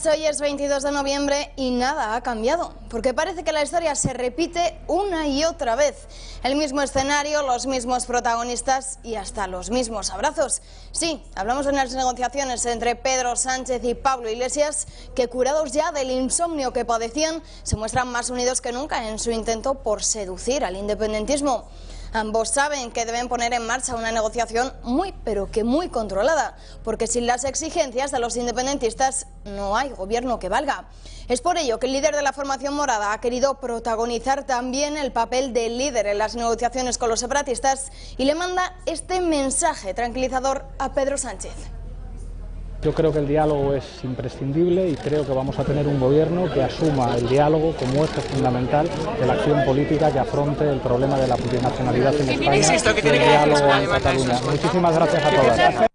hoy es 22 de noviembre y nada ha cambiado, porque parece que la historia se repite una y otra vez. El mismo escenario, los mismos protagonistas y hasta los mismos abrazos. Sí, hablamos de las negociaciones entre Pedro Sánchez y Pablo Iglesias, que curados ya del insomnio que padecían, se muestran más unidos que nunca en su intento por seducir al independentismo. Ambos saben que deben poner en marcha una negociación muy, pero que muy controlada, porque sin las exigencias de los independentistas no hay gobierno que valga. Es por ello que el líder de la formación morada ha querido protagonizar también el papel de líder en las negociaciones con los separatistas y le manda este mensaje tranquilizador a Pedro Sánchez. Yo creo que el diálogo es imprescindible y creo que vamos a tener un gobierno que asuma el diálogo como eje fundamental de la acción política que afronte el problema de la plurinacionalidad en España y el diálogo en Cataluña. Muchísimas gracias a todas.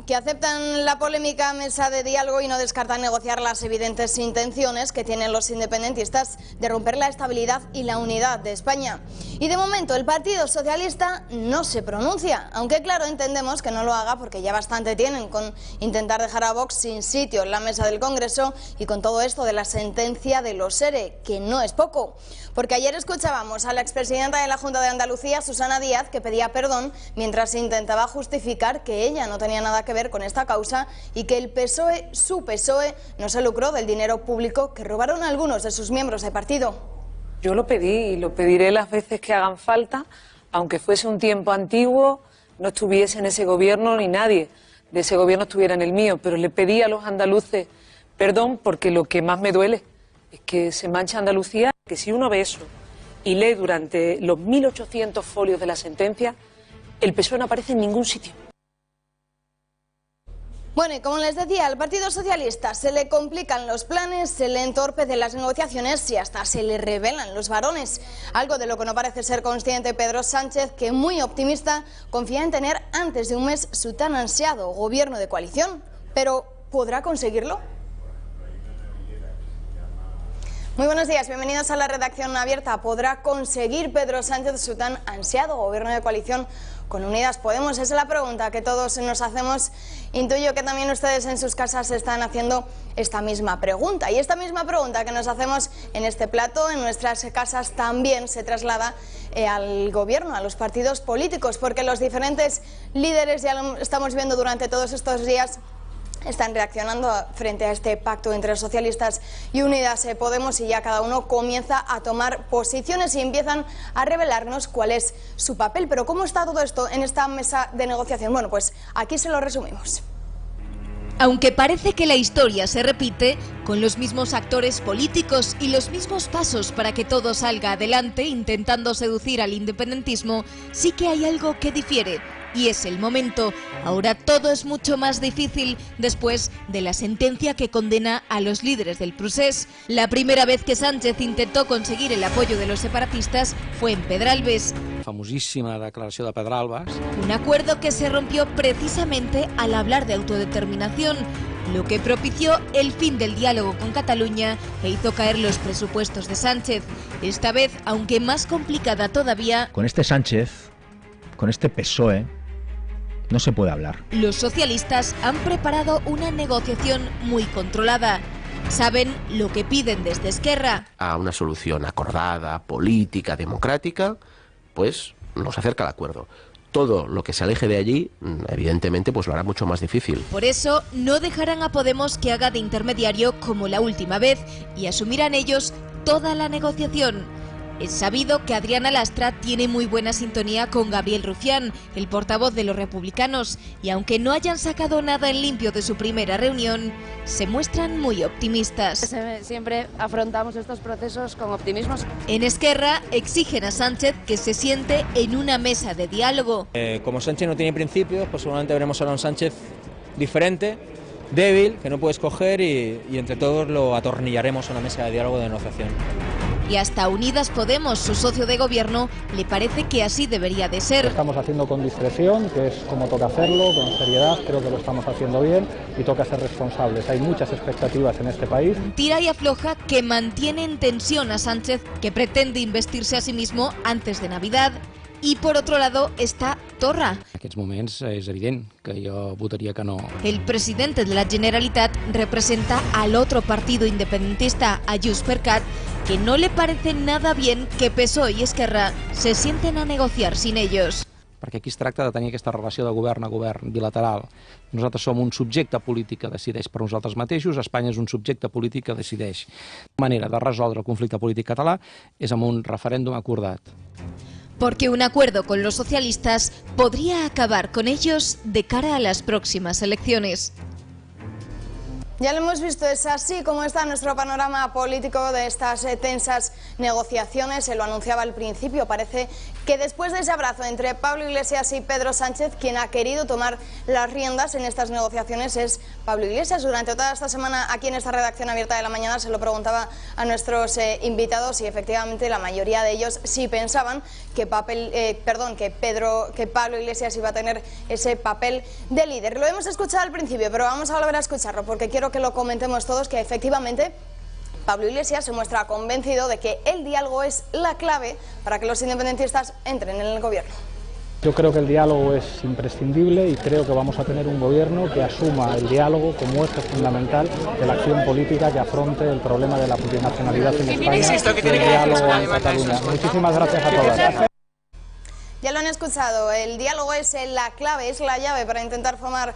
Que aceptan la polémica mesa de diálogo y no descartan negociar las evidentes intenciones que tienen los independentistas de romper la estabilidad y la unidad de España. Y de momento el Partido Socialista no se pronuncia, aunque claro, entendemos que no lo haga porque ya bastante tienen con intentar dejar a Vox sin sitio en la mesa del Congreso y con todo esto de la sentencia de los ERE, que no es poco. Porque ayer escuchábamos a la expresidenta de la Junta de Andalucía, Susana Díaz, que pedía perdón mientras intentaba justificar que ella no tenía nada que ver con esta causa y que el PSOE, su PSOE, no se lucró del dinero público que robaron algunos de sus miembros de partido. Yo lo pedí y lo pediré las veces que hagan falta, aunque fuese un tiempo antiguo, no estuviese en ese gobierno ni nadie de ese gobierno estuviera en el mío, pero le pedí a los andaluces perdón porque lo que más me duele es que se mancha Andalucía, que si uno ve eso y lee durante los 1800 folios de la sentencia, el PSOE no aparece en ningún sitio. Bueno, y como les decía, al Partido Socialista se le complican los planes, se le entorpecen las negociaciones y hasta se le revelan los varones. Algo de lo que no parece ser consciente Pedro Sánchez, que muy optimista confía en tener antes de un mes su tan ansiado gobierno de coalición. Pero, ¿podrá conseguirlo? Muy buenos días, bienvenidos a la redacción abierta. ¿Podrá conseguir Pedro Sánchez su tan ansiado gobierno de coalición con Unidas Podemos? Esa es la pregunta que todos nos hacemos. Intuyo que también ustedes en sus casas están haciendo esta misma pregunta. Y esta misma pregunta que nos hacemos en este plato, en nuestras casas, también se traslada al gobierno, a los partidos políticos, porque los diferentes líderes, ya lo estamos viendo durante todos estos días, están reaccionando frente a este pacto entre socialistas y Unidas Podemos y ya cada uno comienza a tomar posiciones y empiezan a revelarnos cuál es su papel. Pero ¿cómo está todo esto en esta mesa de negociación? Bueno, pues aquí se lo resumimos. Aunque parece que la historia se repite, con los mismos actores políticos y los mismos pasos para que todo salga adelante intentando seducir al independentismo, sí que hay algo que difiere. Y es el momento. Ahora todo es mucho más difícil después de la sentencia que condena a los líderes del procés. La primera vez que Sánchez intentó conseguir el apoyo de los separatistas fue en Pedralbes. Famosíssima declaració de Pedralbes. Un acuerdo que se rompió precisamente al hablar de autodeterminación, lo que propició el fin del diálogo con Cataluña e hizo caer los presupuestos de Sánchez. Esta vez, aunque más complicada todavía, con este Sánchez, con este PSOE, no se puede hablar. Los socialistas han preparado una negociación muy controlada. Saben lo que piden desde Esquerra. A una solución acordada, política, democrática, pues nos acerca al acuerdo. Todo lo que se aleje de allí, evidentemente, pues lo hará mucho más difícil. Por eso no dejarán a Podemos que haga de intermediario como la última vez y asumirán ellos toda la negociación. Es sabido que Adriana Lastra tiene muy buena sintonía con Gabriel Rufián, el portavoz de los republicanos, y aunque no hayan sacado nada en limpio de su primera reunión, se muestran muy optimistas. Siempre afrontamos estos procesos con optimismo. En Esquerra exigen a Sánchez que se siente en una mesa de diálogo. Como Sánchez no tiene principios, pues seguramente veremos ahora un Sánchez diferente, débil, que no puede escoger y entre todos lo atornillaremos a una mesa de diálogo de negociación. Y hasta Unidas Podemos, su socio de gobierno, le parece que así debería de ser. Lo estamos haciendo con discreción, que es como toca hacerlo, con seriedad, creo que lo estamos haciendo bien y toca ser responsables. Hay muchas expectativas en este país. Tira y afloja que mantiene en tensión a Sánchez, que pretende investirse a sí mismo antes de Navidad. Y por otro lado está Torra. En aquests moments és evident que jo votaria que no. El presidente de la Generalitat representa al otro partido independentista, a Junts per Cat, que no le parece nada bien que PSOE y Esquerra se sienten a negociar sin ellos. Perquè aquí es tracta de tenir aquesta relació de govern a govern bilateral. Nosaltres som un subjecte polític que decideix per nosaltres mateixos, Espanya és un subjecte polític que decideix. La manera de resoldre el conflicte polític català és amb un referèndum acordat. Porque un acuerdo con los socialistas podría acabar con ellos de cara a las próximas elecciones. Ya lo hemos visto, es así como está nuestro panorama político de estas tensas negociaciones. Se lo anunciaba al principio, parece que después de ese abrazo entre Pablo Iglesias y Pedro Sánchez, quien ha querido tomar las riendas en estas negociaciones es Pablo Iglesias. Durante toda esta semana aquí en esta redacción abierta de la mañana se lo preguntaba a nuestros invitados y efectivamente la mayoría de ellos sí pensaban que Pablo Iglesias iba a tener ese papel de líder. Lo hemos escuchado al principio, pero vamos a volver a escucharlo porque quiero que lo comentemos todos, que efectivamente Pablo Iglesias se muestra convencido de que el diálogo es la clave para que los independentistas entren en el gobierno. Yo creo que el diálogo es imprescindible y creo que vamos a tener un gobierno que asuma el diálogo como eje fundamental de la acción política que afronte el problema de la plurinacionalidad en España y el diálogo en Cataluña. Muchísimas gracias a todas. Ya lo han escuchado, el diálogo es la clave, es la llave para intentar formar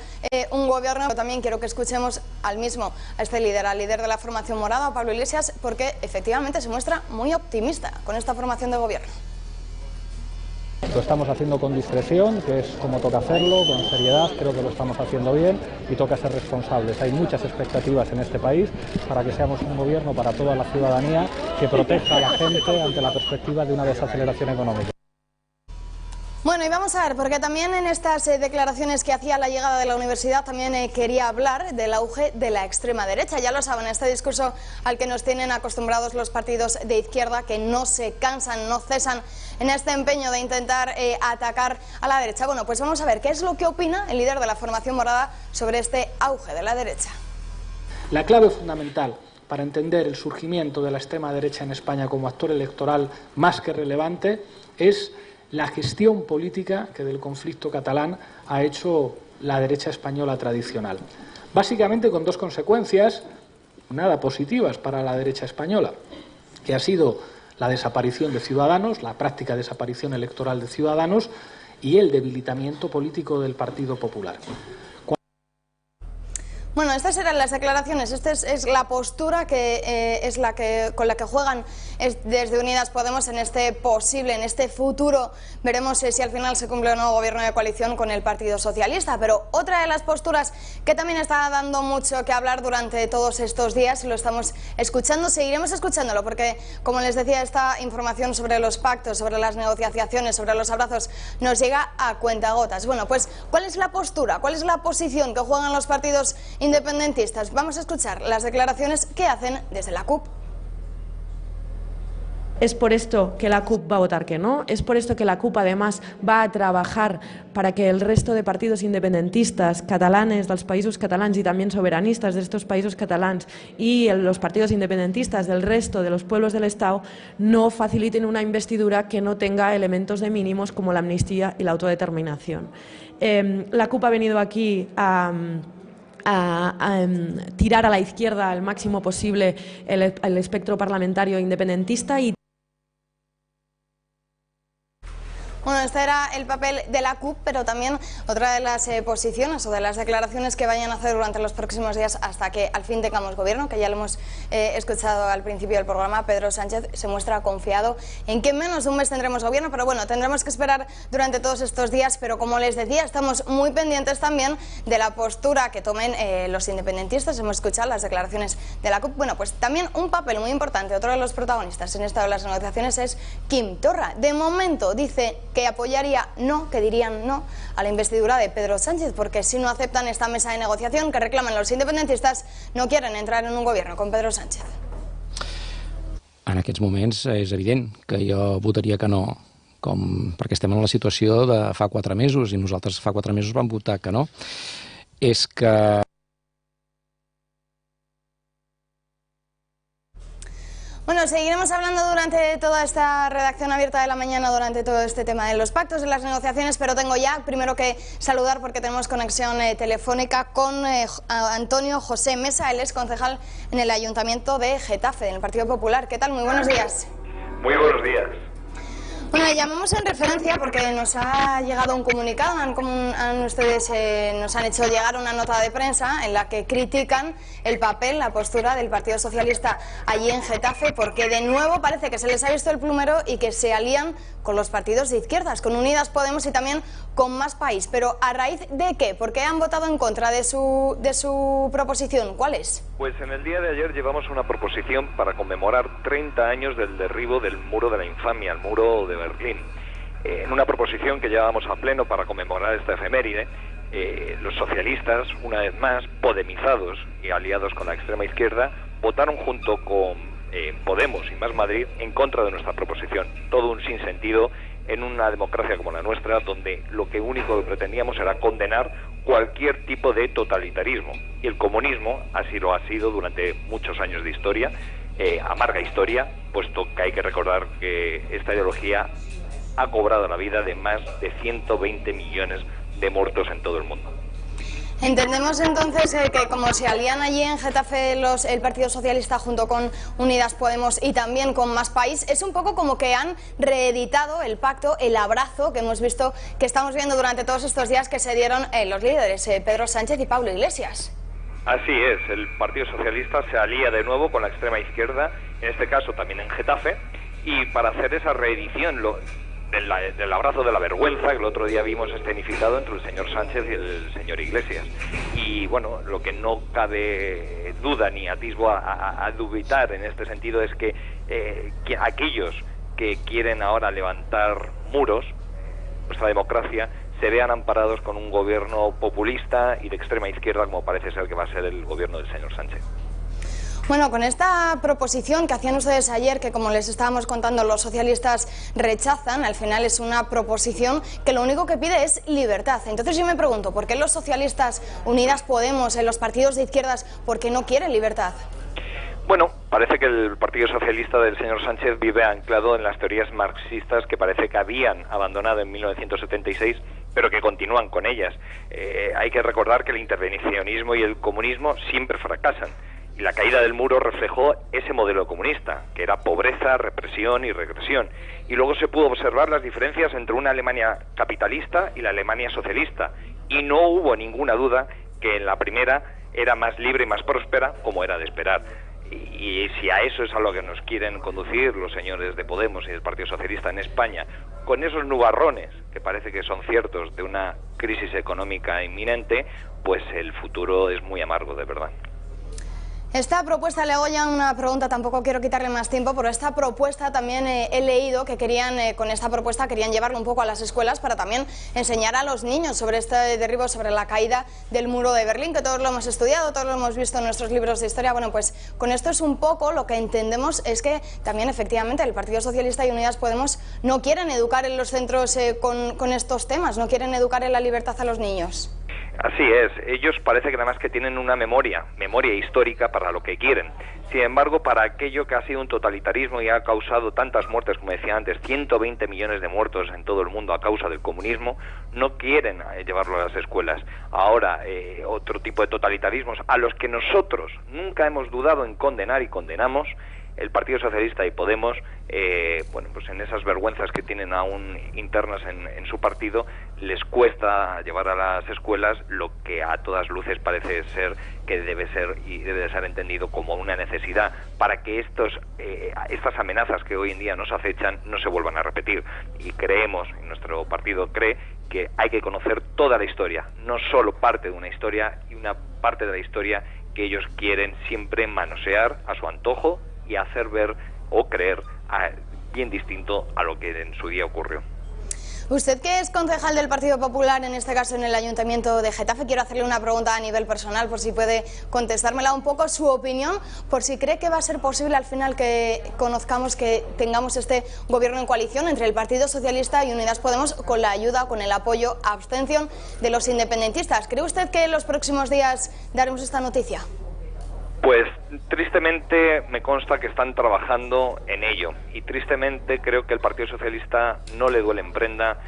un gobierno. También quiero que escuchemos al mismo, a este líder, al líder de la formación morada, Pablo Iglesias, porque efectivamente se muestra muy optimista con esta formación de gobierno. Lo estamos haciendo con discreción, que es como toca hacerlo, con seriedad, creo que lo estamos haciendo bien y toca ser responsables. Hay muchas expectativas en este país para que seamos un gobierno para toda la ciudadanía que proteja a la gente ante la perspectiva de una desaceleración económica. Bueno, y vamos a ver, porque también en estas declaraciones que hacía la llegada de la universidad también quería hablar del auge de la extrema derecha. Ya lo saben, este discurso al que nos tienen acostumbrados los partidos de izquierda, que no se cansan, no cesan en este empeño de intentar atacar a la derecha. Bueno, pues vamos a ver qué es lo que opina el líder de la formación morada sobre este auge de la derecha. La clave fundamental para entender el surgimiento de la extrema derecha en España como actor electoral más que relevante es la gestión política que del conflicto catalán ha hecho la derecha española tradicional. Básicamente con dos consecuencias nada positivas para la derecha española, que ha sido la desaparición de Ciudadanos, la práctica desaparición electoral de Ciudadanos y el debilitamiento político del Partido Popular. Bueno, estas eran las declaraciones, esta es la postura que es con la que juegan desde Unidas Podemos en este posible, en este futuro. Veremos si al final se cumple un nuevo gobierno de coalición con el Partido Socialista. Pero otra de las posturas que también está dando mucho que hablar durante todos estos días, y lo estamos escuchando, seguiremos escuchándolo, porque como les decía, esta información sobre los pactos, sobre las negociaciones, sobre los abrazos, nos llega a cuentagotas. Bueno, pues ¿cuál es la postura? ¿Cuál es la posición que juegan los partidos independentistas? Vamos a escuchar las declaraciones que hacen desde la CUP. Es por esto que la CUP va a votar que no, es por esto que la CUP además va a trabajar para que el resto de partidos independentistas catalanes dels països catalans y también soberanistas de estos países catalans y los partidos independentistas del resto de los pueblos del Estado no faciliten una investidura que no tenga elementos de mínimos como la amnistía y la autodeterminación. La CUP ha venido aquí a tirar a la izquierda al máximo posible el espectro parlamentario independentista y Bueno, este era el papel de la CUP, pero también otra de las posiciones o de las declaraciones que vayan a hacer durante los próximos días hasta que al fin tengamos gobierno, que ya lo hemos escuchado al principio del programa. Pedro Sánchez se muestra confiado en que en menos de un mes tendremos gobierno, pero bueno, tendremos que esperar durante todos estos días, pero como les decía, estamos muy pendientes también de la postura que tomen los independentistas. Hemos escuchado las declaraciones de la CUP. Bueno, pues también un papel muy importante, otro de los protagonistas en esta de las negociaciones es Quim Torra. De momento dice que apoyaría no, que dirían no a la investidura de Pedro Sánchez, porque si no aceptan esta mesa de negociación que reclaman los independentistas, no quieren entrar en un gobierno con Pedro Sánchez. En aquests moments és evident que jo votaria que no, perquè estem en la situació de fa 4 mesos i nosaltres fa 4 mesos vam votar que no. És que Bueno, seguiremos hablando durante toda esta redacción abierta de la mañana, durante todo este tema de los pactos, de las negociaciones, pero tengo ya primero que saludar porque tenemos conexión telefónica con Antonio José Mesa, él es concejal en el Ayuntamiento de Getafe, en el Partido Popular. ¿Qué tal? Muy buenos días. Muy buenos días. Bueno, llamamos en referencia porque nos ha llegado un comunicado, ustedes nos han hecho llegar una nota de prensa en la que critican el papel, la postura del Partido Socialista allí en Getafe, porque de nuevo parece que se les ha visto el plumero y que se alían con los partidos de izquierdas, con Unidas Podemos y también con Más País. Pero ¿a raíz de qué? ¿Por qué han votado en contra de su proposición? ¿Cuál es? Pues en el día de ayer llevamos una proposición para conmemorar 30 años del derribo del muro de la infamia, el muro de Berlín. En una proposición que llevábamos a pleno para conmemorar esta efeméride, los socialistas, una vez más, podemizados y aliados con la extrema izquierda, votaron junto con Podemos y Más Madrid en contra de nuestra proposición. Todo un sinsentido en una democracia como la nuestra, donde lo único que pretendíamos era condenar cualquier tipo de totalitarismo. Y el comunismo así lo ha sido durante muchos años de historia, amarga historia, puesto que hay que recordar que esta ideología ha cobrado la vida de más de 120 millones de muertos en todo el mundo. Entendemos entonces que como se alían allí en Getafe el Partido Socialista junto con Unidas Podemos y también con Más País, es un poco como que han reeditado el pacto, el abrazo que hemos visto, que estamos viendo durante todos estos días que se dieron los líderes, Pedro Sánchez y Pablo Iglesias. Así es, el Partido Socialista se alía de nuevo con la extrema izquierda, en este caso también en Getafe, y para hacer esa reedición del abrazo de la vergüenza que el otro día vimos escenificado entre el señor Sánchez y el señor Iglesias. Y bueno, lo que no cabe duda ni atisbo a dubitar en este sentido es que aquellos que quieren ahora levantar muros, nuestra democracia, se vean amparados con un gobierno populista y de extrema izquierda, como parece ser que va a ser el gobierno del señor Sánchez. Bueno, con esta proposición que hacían ustedes ayer, que como les estábamos contando los socialistas rechazan, al final es una proposición que lo único que pide es libertad. Entonces yo me pregunto, ¿por qué los socialistas, Unidas Podemos, los partidos de izquierdas, por qué no quieren libertad? Bueno, parece que el Partido Socialista del señor Sánchez vive anclado en las teorías marxistas que parece que habían abandonado en 1976, pero que continúan con ellas. Hay que recordar que el intervencionismo y el comunismo siempre fracasan. Y la caída del muro reflejó ese modelo comunista, que era pobreza, represión y regresión. Y luego se pudo observar las diferencias entre una Alemania capitalista y la Alemania socialista. Y no hubo ninguna duda que en la primera era más libre y más próspera, como era de esperar. Y si a eso es a lo que nos quieren conducir los señores de Podemos y del Partido Socialista en España, con esos nubarrones, que parece que son ciertos, de una crisis económica inminente, pues el futuro es muy amargo, de verdad. Esta propuesta, le hago ya una pregunta, tampoco quiero quitarle más tiempo, pero esta propuesta también he leído que querían, con esta propuesta querían llevarlo un poco a las escuelas para también enseñar a los niños sobre este derribo, sobre la caída del muro de Berlín, que todos lo hemos estudiado, todos lo hemos visto en nuestros libros de historia. Bueno, pues con esto es un poco lo que entendemos, es que también efectivamente el Partido Socialista y Unidas Podemos no quieren educar en los centros con estos temas, no quieren educar en la libertad a los niños. Así es, ellos parece que nada más que tienen una memoria histórica para lo que quieren. Sin embargo, para aquello que ha sido un totalitarismo y ha causado tantas muertes, como decía antes, 120 millones de muertos en todo el mundo a causa del comunismo, no quieren llevarlo a las escuelas. Ahora, otro tipo de totalitarismos a los que nosotros nunca hemos dudado en condenar y condenamos, el Partido Socialista y Podemos, bueno, pues en esas vergüenzas que tienen aún internas en su partido, les cuesta llevar a las escuelas lo que a todas luces parece ser que debe ser y debe de ser entendido como una necesidad para que estas amenazas que hoy en día nos acechan no se vuelvan a repetir. Y creemos, y nuestro partido cree, que hay que conocer toda la historia, no solo parte de una historia, y una parte de la historia que ellos quieren siempre manosear a su antojo y hacer ver o creer bien distinto a lo que en su día ocurrió. Usted, que es concejal del Partido Popular, en este caso en el Ayuntamiento de Getafe, quiero hacerle una pregunta a nivel personal, por si puede contestármela un poco, su opinión, por si cree que va a ser posible al final que conozcamos, que tengamos este gobierno en coalición entre el Partido Socialista y Unidas Podemos, con la ayuda, con el apoyo, abstención de los independentistas. ¿Cree usted que en los próximos días daremos esta noticia? Pues tristemente me consta que están trabajando en ello y tristemente creo que el Partido Socialista no le duele en prenda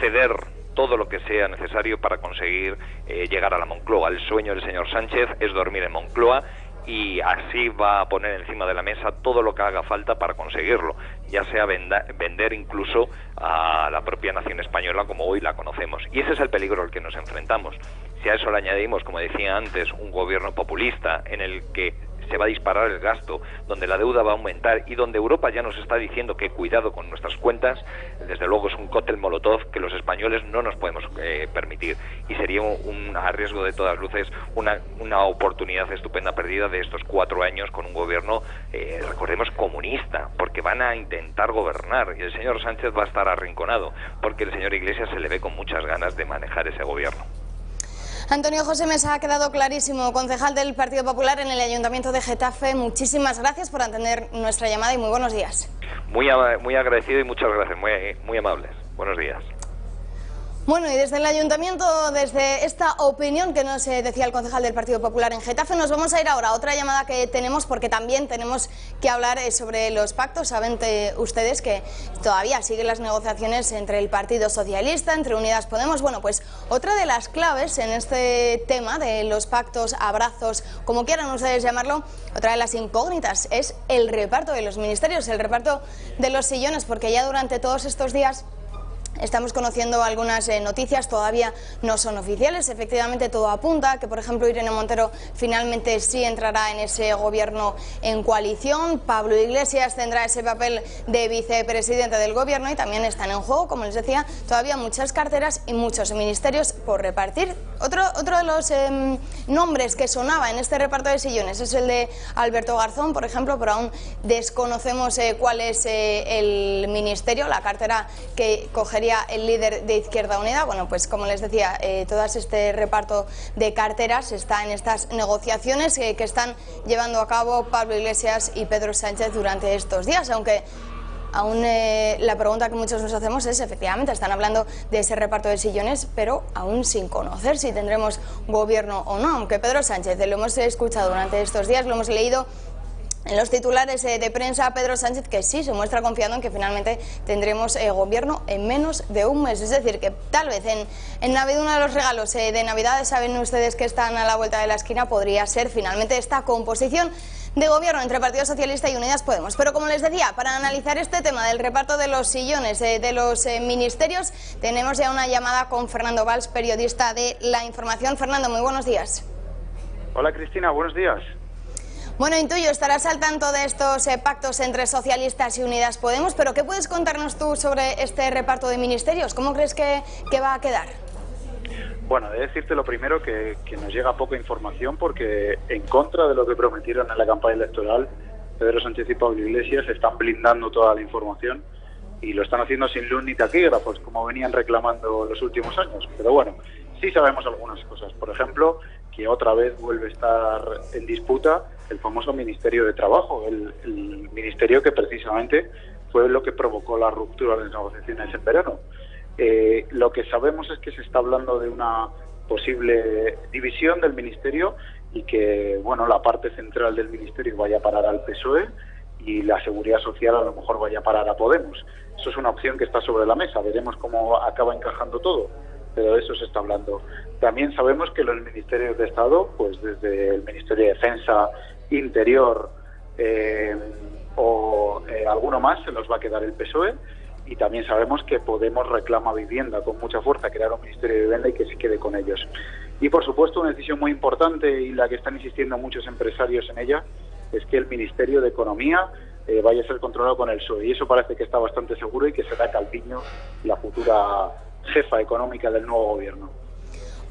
ceder todo lo que sea necesario para conseguir llegar a la Moncloa. El sueño del señor Sánchez es dormir en Moncloa y así va a poner encima de la mesa todo lo que haga falta para conseguirlo, ya sea vender incluso a la propia nación española como hoy la conocemos. Y ese es el peligro al que nos enfrentamos. Si a eso le añadimos, como decía antes, un gobierno populista en el que se va a disparar el gasto, donde la deuda va a aumentar y donde Europa ya nos está diciendo que cuidado con nuestras cuentas, desde luego es un cóctel molotov que los españoles no nos podemos permitir y sería a riesgo de todas luces una oportunidad estupenda perdida de estos 4 años con un gobierno, recordemos, comunista, porque van a intentar gobernar y el señor Sánchez va a estar arrinconado porque el señor Iglesias se le ve con muchas ganas de manejar ese gobierno. Antonio José Mesa, ha quedado clarísimo, concejal del Partido Popular en el Ayuntamiento de Getafe. Muchísimas gracias por atender nuestra llamada y muy buenos días. Muy agradecido y muchas gracias, muy amables. Buenos días. Bueno, y desde el Ayuntamiento, desde esta opinión que nos decía el concejal del Partido Popular en Getafe, nos vamos a ir ahora a otra llamada que tenemos, porque también tenemos que hablar sobre los pactos. Saben ustedes que todavía siguen las negociaciones entre el Partido Socialista, entre Unidas Podemos. Bueno, pues otra de las claves en este tema de los pactos, abrazos, como quieran ustedes llamarlo, otra de las incógnitas es el reparto de los ministerios, el reparto de los sillones, porque ya durante todos estos días estamos conociendo algunas noticias, todavía no son oficiales. Efectivamente, todo apunta a que, por ejemplo, Irene Montero finalmente sí entrará en ese gobierno en coalición. Pablo Iglesias tendrá ese papel de vicepresidente del gobierno y también están en juego, como les decía, todavía muchas carteras y muchos ministerios por repartir. Otro de los nombres que sonaba en este reparto de sillones es el de Alberto Garzón, por ejemplo, pero aún desconocemos cuál es el ministerio, la cartera que cogería el líder de Izquierda Unida. Bueno, pues como les decía, todo este reparto de carteras está en estas negociaciones que están llevando a cabo Pablo Iglesias y Pedro Sánchez durante estos días, aunque aún la pregunta que muchos nos hacemos es, efectivamente, están hablando de ese reparto de sillones, pero aún sin conocer si tendremos gobierno o no, aunque Pedro Sánchez, lo hemos escuchado durante estos días, lo hemos leído en los titulares de prensa, Pedro Sánchez, que sí se muestra confiado en que finalmente tendremos gobierno en menos de un mes. Es decir, que tal vez en Navidad, uno de los regalos de Navidad, saben ustedes que están a la vuelta de la esquina, podría ser finalmente esta composición de gobierno entre Partido Socialista y Unidas Podemos. Pero como les decía, para analizar este tema del reparto de los sillones de los ministerios, tenemos ya una llamada con Fernando Valls, periodista de La Información. Fernando, muy buenos días. Hola Cristina, buenos días. Bueno, intuyo, estarás al tanto de estos pactos entre socialistas y Unidas Podemos, pero ¿qué puedes contarnos tú sobre este reparto de ministerios? ¿Cómo crees que va a quedar? Bueno, he de decirte lo primero que nos llega poca información porque, en contra de lo que prometieron en la campaña electoral, Pedro Sánchez y Pablo Iglesias están blindando toda la información y lo están haciendo sin luz ni taquígrafos, como venían reclamando los últimos años. Pero bueno, sí sabemos algunas cosas. Por ejemplo, que otra vez vuelve a estar en disputa el famoso Ministerio de Trabajo, el ministerio que precisamente fue lo que provocó la ruptura de las negociaciones en verano. Lo que sabemos es que se está hablando de una posible división del ministerio y que, bueno, la parte central del ministerio vaya a parar al PSOE y la seguridad social a lo mejor vaya a parar a Podemos. Eso es una opción que está sobre la mesa, veremos cómo acaba encajando todo, pero de eso se está hablando. También sabemos que los ministerios de Estado, pues desde el Ministerio de Defensa, Interior o alguno más, se los va a quedar el PSOE, y también sabemos que Podemos reclama vivienda con mucha fuerza, crear un Ministerio de Vivienda y que se quede con ellos. Y por supuesto una decisión muy importante y la que están insistiendo muchos empresarios en ella es que el Ministerio de Economía vaya a ser controlado con el PSOE, y eso parece que está bastante seguro y que será Calviño la futura jefa económica del nuevo gobierno.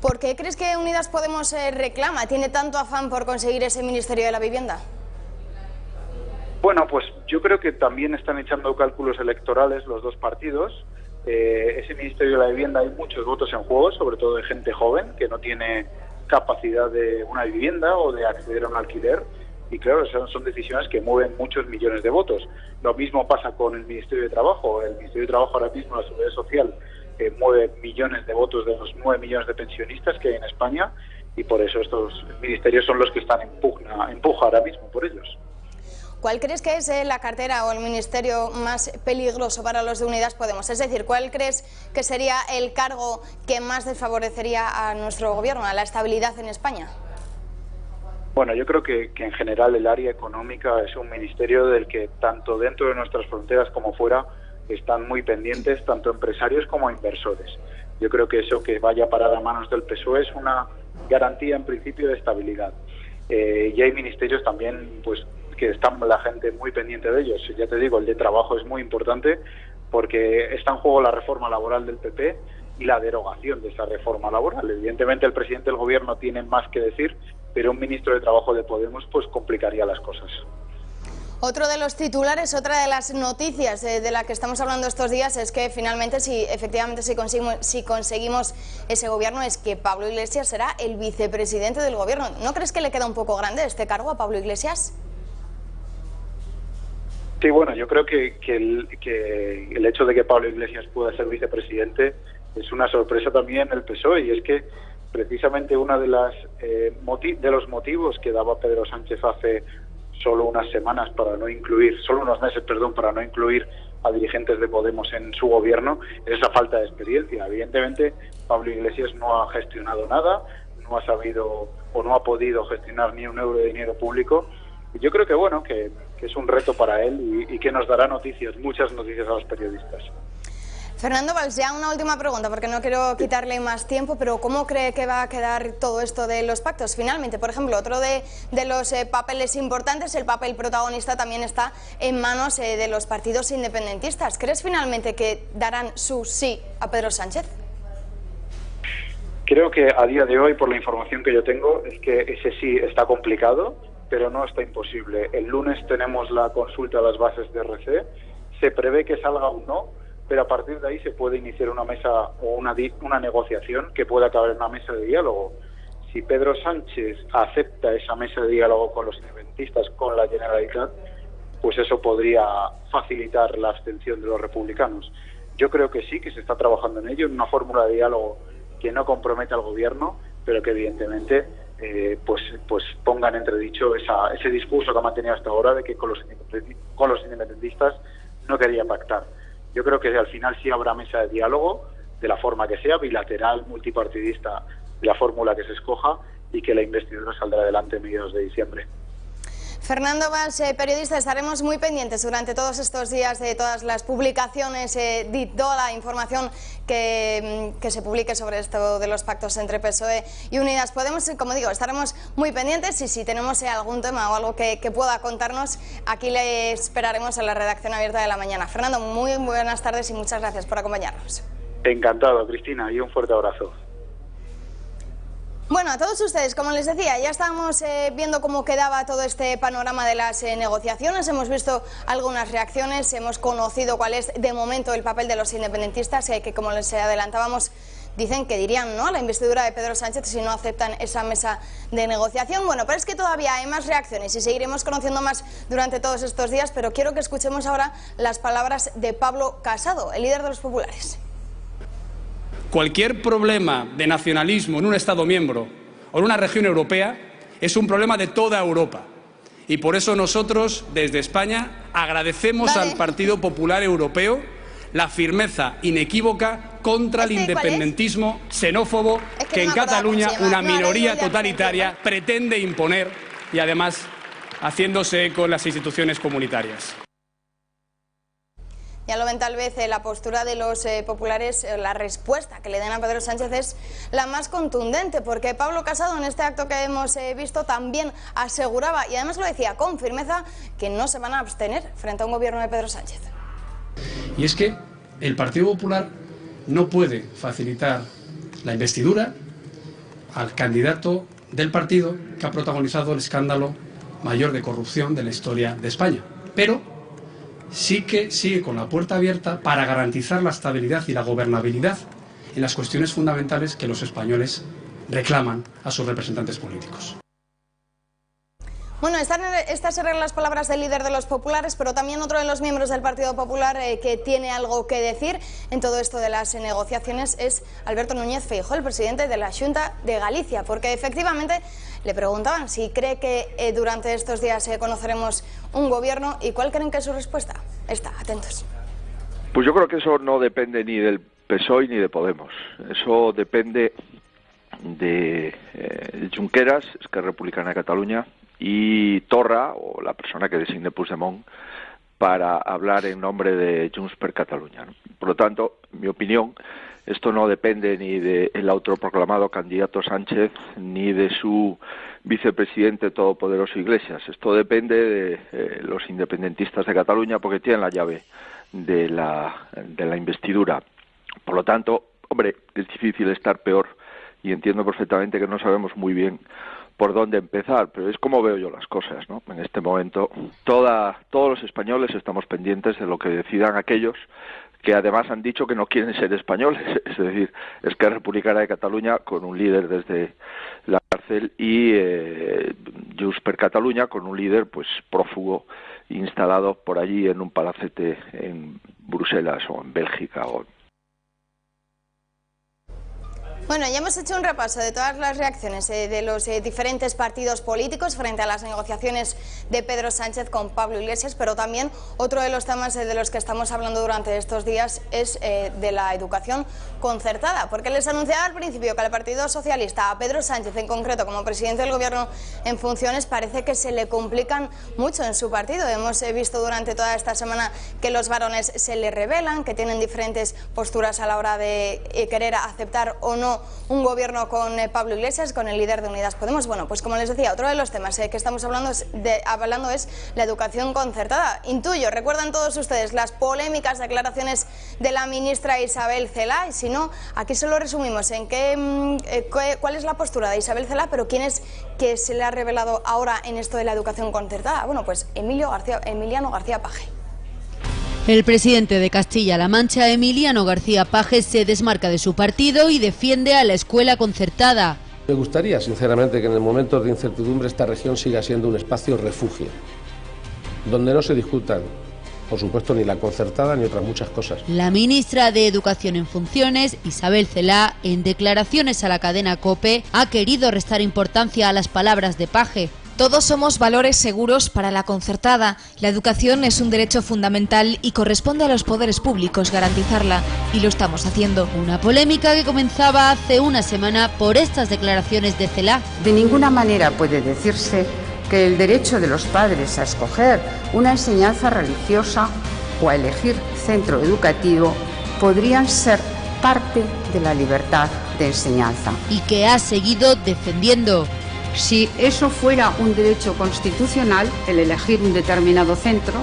¿Por qué crees que Unidas Podemos reclama, tiene tanto afán por conseguir ese Ministerio de la Vivienda? Bueno, pues yo creo que también están echando cálculos electorales los dos partidos. Ese Ministerio de la Vivienda, hay muchos votos en juego, sobre todo de gente joven que no tiene capacidad de una vivienda o de acceder a un alquiler, y claro, son decisiones que mueven muchos millones de votos. Lo mismo pasa con el Ministerio de Trabajo. El Ministerio de Trabajo ahora mismo, la Seguridad Social, mueve millones de votos de los 9 millones de pensionistas que hay en España, y por eso estos ministerios son los que están en empuja ahora mismo por ellos. ¿Cuál crees que es la cartera o el ministerio más peligroso para los de Unidas Podemos? Es decir, ¿cuál crees que sería el cargo que más desfavorecería a nuestro gobierno, a la estabilidad en España? Bueno, yo creo que en general el área económica es un ministerio del que tanto dentro de nuestras fronteras como fuera están muy pendientes, tanto empresarios como inversores. Yo creo que eso que vaya a parar a manos del PSOE es una garantía en principio de estabilidad. Y hay ministerios también pues que están la gente muy pendiente de ellos. Ya te digo, el de trabajo es muy importante porque está en juego la reforma laboral del PP y la derogación de esa reforma laboral. Evidentemente el presidente del gobierno tiene más que decir, pero un ministro de Trabajo de Podemos pues complicaría las cosas. Otro de los titulares, otra de las noticias de la que estamos hablando estos días es que finalmente, si conseguimos ese gobierno, es que Pablo Iglesias será el vicepresidente del gobierno. ¿No crees que le queda un poco grande este cargo a Pablo Iglesias? Sí, bueno, yo creo que el hecho de que Pablo Iglesias pueda ser vicepresidente es una sorpresa también el PSOE, y es que precisamente uno de los motivos que daba Pedro Sánchez hace solo unos meses, para no incluir a dirigentes de Podemos en su gobierno, es esa falta de experiencia. Evidentemente, Pablo Iglesias no ha gestionado nada, no ha sabido o no ha podido gestionar ni un euro de dinero público. Y yo creo que bueno, que es un reto para él y que nos dará muchas noticias a los periodistas. Fernando Valls, ya una última pregunta, porque no quiero quitarle más tiempo, pero ¿cómo cree que va a quedar todo esto de los pactos? Finalmente, por ejemplo, otro de los papeles importantes, el papel protagonista también está en manos de los partidos independentistas. ¿Crees finalmente que darán su sí a Pedro Sánchez? Creo que a día de hoy, por la información que yo tengo, es que ese sí está complicado, pero no está imposible. El lunes tenemos la consulta a las bases de RC, se prevé que salga un no, pero a partir de ahí se puede iniciar una mesa o una negociación que pueda acabar en una mesa de diálogo. Si Pedro Sánchez acepta esa mesa de diálogo con los independentistas, con la Generalitat, pues eso podría facilitar la abstención de los republicanos. Yo creo que sí, que se está trabajando en ello, en una fórmula de diálogo que no comprometa al gobierno, pero que evidentemente pues ponga en entredicho ese discurso que ha mantenido hasta ahora de que con los independentistas no quería pactar. Yo creo que al final sí habrá mesa de diálogo, de la forma que sea, bilateral, multipartidista, la fórmula que se escoja, y que la investidura saldrá adelante en mediados de diciembre. Fernando Valls, periodista, estaremos muy pendientes durante todos estos días de todas las publicaciones, de toda la información que se publique sobre esto de los pactos entre PSOE y Unidas Podemos. Como digo, estaremos muy pendientes, y si tenemos algún tema o algo que pueda contarnos, aquí le esperaremos en la redacción abierta de La Mañana. Fernando, muy buenas tardes y muchas gracias por acompañarnos. Encantado, Cristina, y un fuerte abrazo. Bueno, a todos ustedes, como les decía, ya estábamos viendo cómo quedaba todo este panorama de las negociaciones, hemos visto algunas reacciones, hemos conocido cuál es de momento el papel de los independentistas, que como les adelantábamos, dicen que dirían no a la investidura de Pedro Sánchez si no aceptan esa mesa de negociación. Bueno, pero es que todavía hay más reacciones y seguiremos conociendo más durante todos estos días, pero quiero que escuchemos ahora las palabras de Pablo Casado, el líder de los populares. Cualquier problema de nacionalismo en un Estado miembro o en una región europea es un problema de toda Europa. Y por eso nosotros, desde España, agradecemos al Partido Popular Europeo la firmeza inequívoca contra el independentismo xenófobo que en Cataluña una minoría totalitaria pretende imponer, y además haciéndose eco en las instituciones comunitarias. Ya lo ven, tal vez la postura de los populares, la respuesta que le den a Pedro Sánchez es la más contundente, porque Pablo Casado en este acto que hemos visto también aseguraba, y además lo decía con firmeza, que no se van a abstener frente a un gobierno de Pedro Sánchez. Y es que el Partido Popular no puede facilitar la investidura al candidato del partido que ha protagonizado el escándalo mayor de corrupción de la historia de España, pero sí que sigue con la puerta abierta para garantizar la estabilidad y la gobernabilidad en las cuestiones fundamentales que los españoles reclaman a sus representantes políticos. Bueno, estas eran las palabras del líder de los populares, pero también otro de los miembros del Partido Popular que tiene algo que decir en todo esto de las negociaciones es Alberto Núñez Feijóo, el presidente de la Xunta de Galicia, porque efectivamente le preguntaban si cree que durante estos días conoceremos un gobierno y cuál creen que es su respuesta. Atentos. Pues yo creo que eso no depende ni del PSOE ni de Podemos, eso depende de Junqueras, Esquerra Republicana de Cataluña, y Torra, o la persona que designe Puigdemont, para hablar en nombre de Junts per Catalunya. Por lo tanto, en mi opinión, esto no depende ni del autoproclamado candidato Sánchez, ni de su vicepresidente todopoderoso Iglesias. Esto depende de los independentistas de Cataluña, porque tienen la llave de la investidura. Por lo tanto, hombre, es difícil estar peor, y entiendo perfectamente que no sabemos muy bien por dónde empezar, pero es como veo yo las cosas, ¿no? En este momento, todos los españoles estamos pendientes de lo que decidan aquellos que además han dicho que no quieren ser españoles, es decir, Esquerra Republicana de Cataluña con un líder desde la cárcel y Junts per Catalunya con un líder pues prófugo instalado por allí en un palacete en Bruselas o en Bélgica o Bueno, ya hemos hecho un repaso de todas las reacciones de los diferentes partidos políticos frente a las negociaciones de Pedro Sánchez con Pablo Iglesias, pero también otro de los temas de los que estamos hablando durante estos días es de la educación concertada, porque les anunciaba al principio que al Partido Socialista, a Pedro Sánchez en concreto como presidente del Gobierno en funciones, parece que se le complican mucho en su partido. Hemos visto durante toda esta semana que los varones se le rebelan, que tienen diferentes posturas a la hora de querer aceptar o no un gobierno con Pablo Iglesias, con el líder de Unidas Podemos. Bueno, pues como les decía, otro de los temas que estamos hablando es la educación concertada. Intuyo, recuerdan todos ustedes las polémicas declaraciones de la ministra Isabel Celaá, y si no, aquí se lo resumimos en cuál es la postura de Isabel Celaá, pero quién es que se le ha revelado ahora en esto de la educación concertada. Bueno, pues Emiliano García Paje. El presidente de Castilla-La Mancha, Emiliano García Paje, se desmarca de su partido y defiende a la escuela concertada. Me gustaría, sinceramente, que en el momento de incertidumbre esta región siga siendo un espacio refugio, donde no se discutan, por supuesto, ni la concertada ni otras muchas cosas. La ministra de Educación en funciones, Isabel Celaá, en declaraciones a la cadena COPE, ha querido restar importancia a las palabras de Paje. Todos somos valores seguros para la concertada. La educación es un derecho fundamental y corresponde a los poderes públicos garantizarla, y lo estamos haciendo. Una polémica que comenzaba hace una semana por estas declaraciones de Celaá. De ninguna manera puede decirse que el derecho de los padres a escoger una enseñanza religiosa o a elegir centro educativo podrían ser parte de la libertad de enseñanza. Y que ha seguido defendiendo. Si eso fuera un derecho constitucional, el elegir un determinado centro,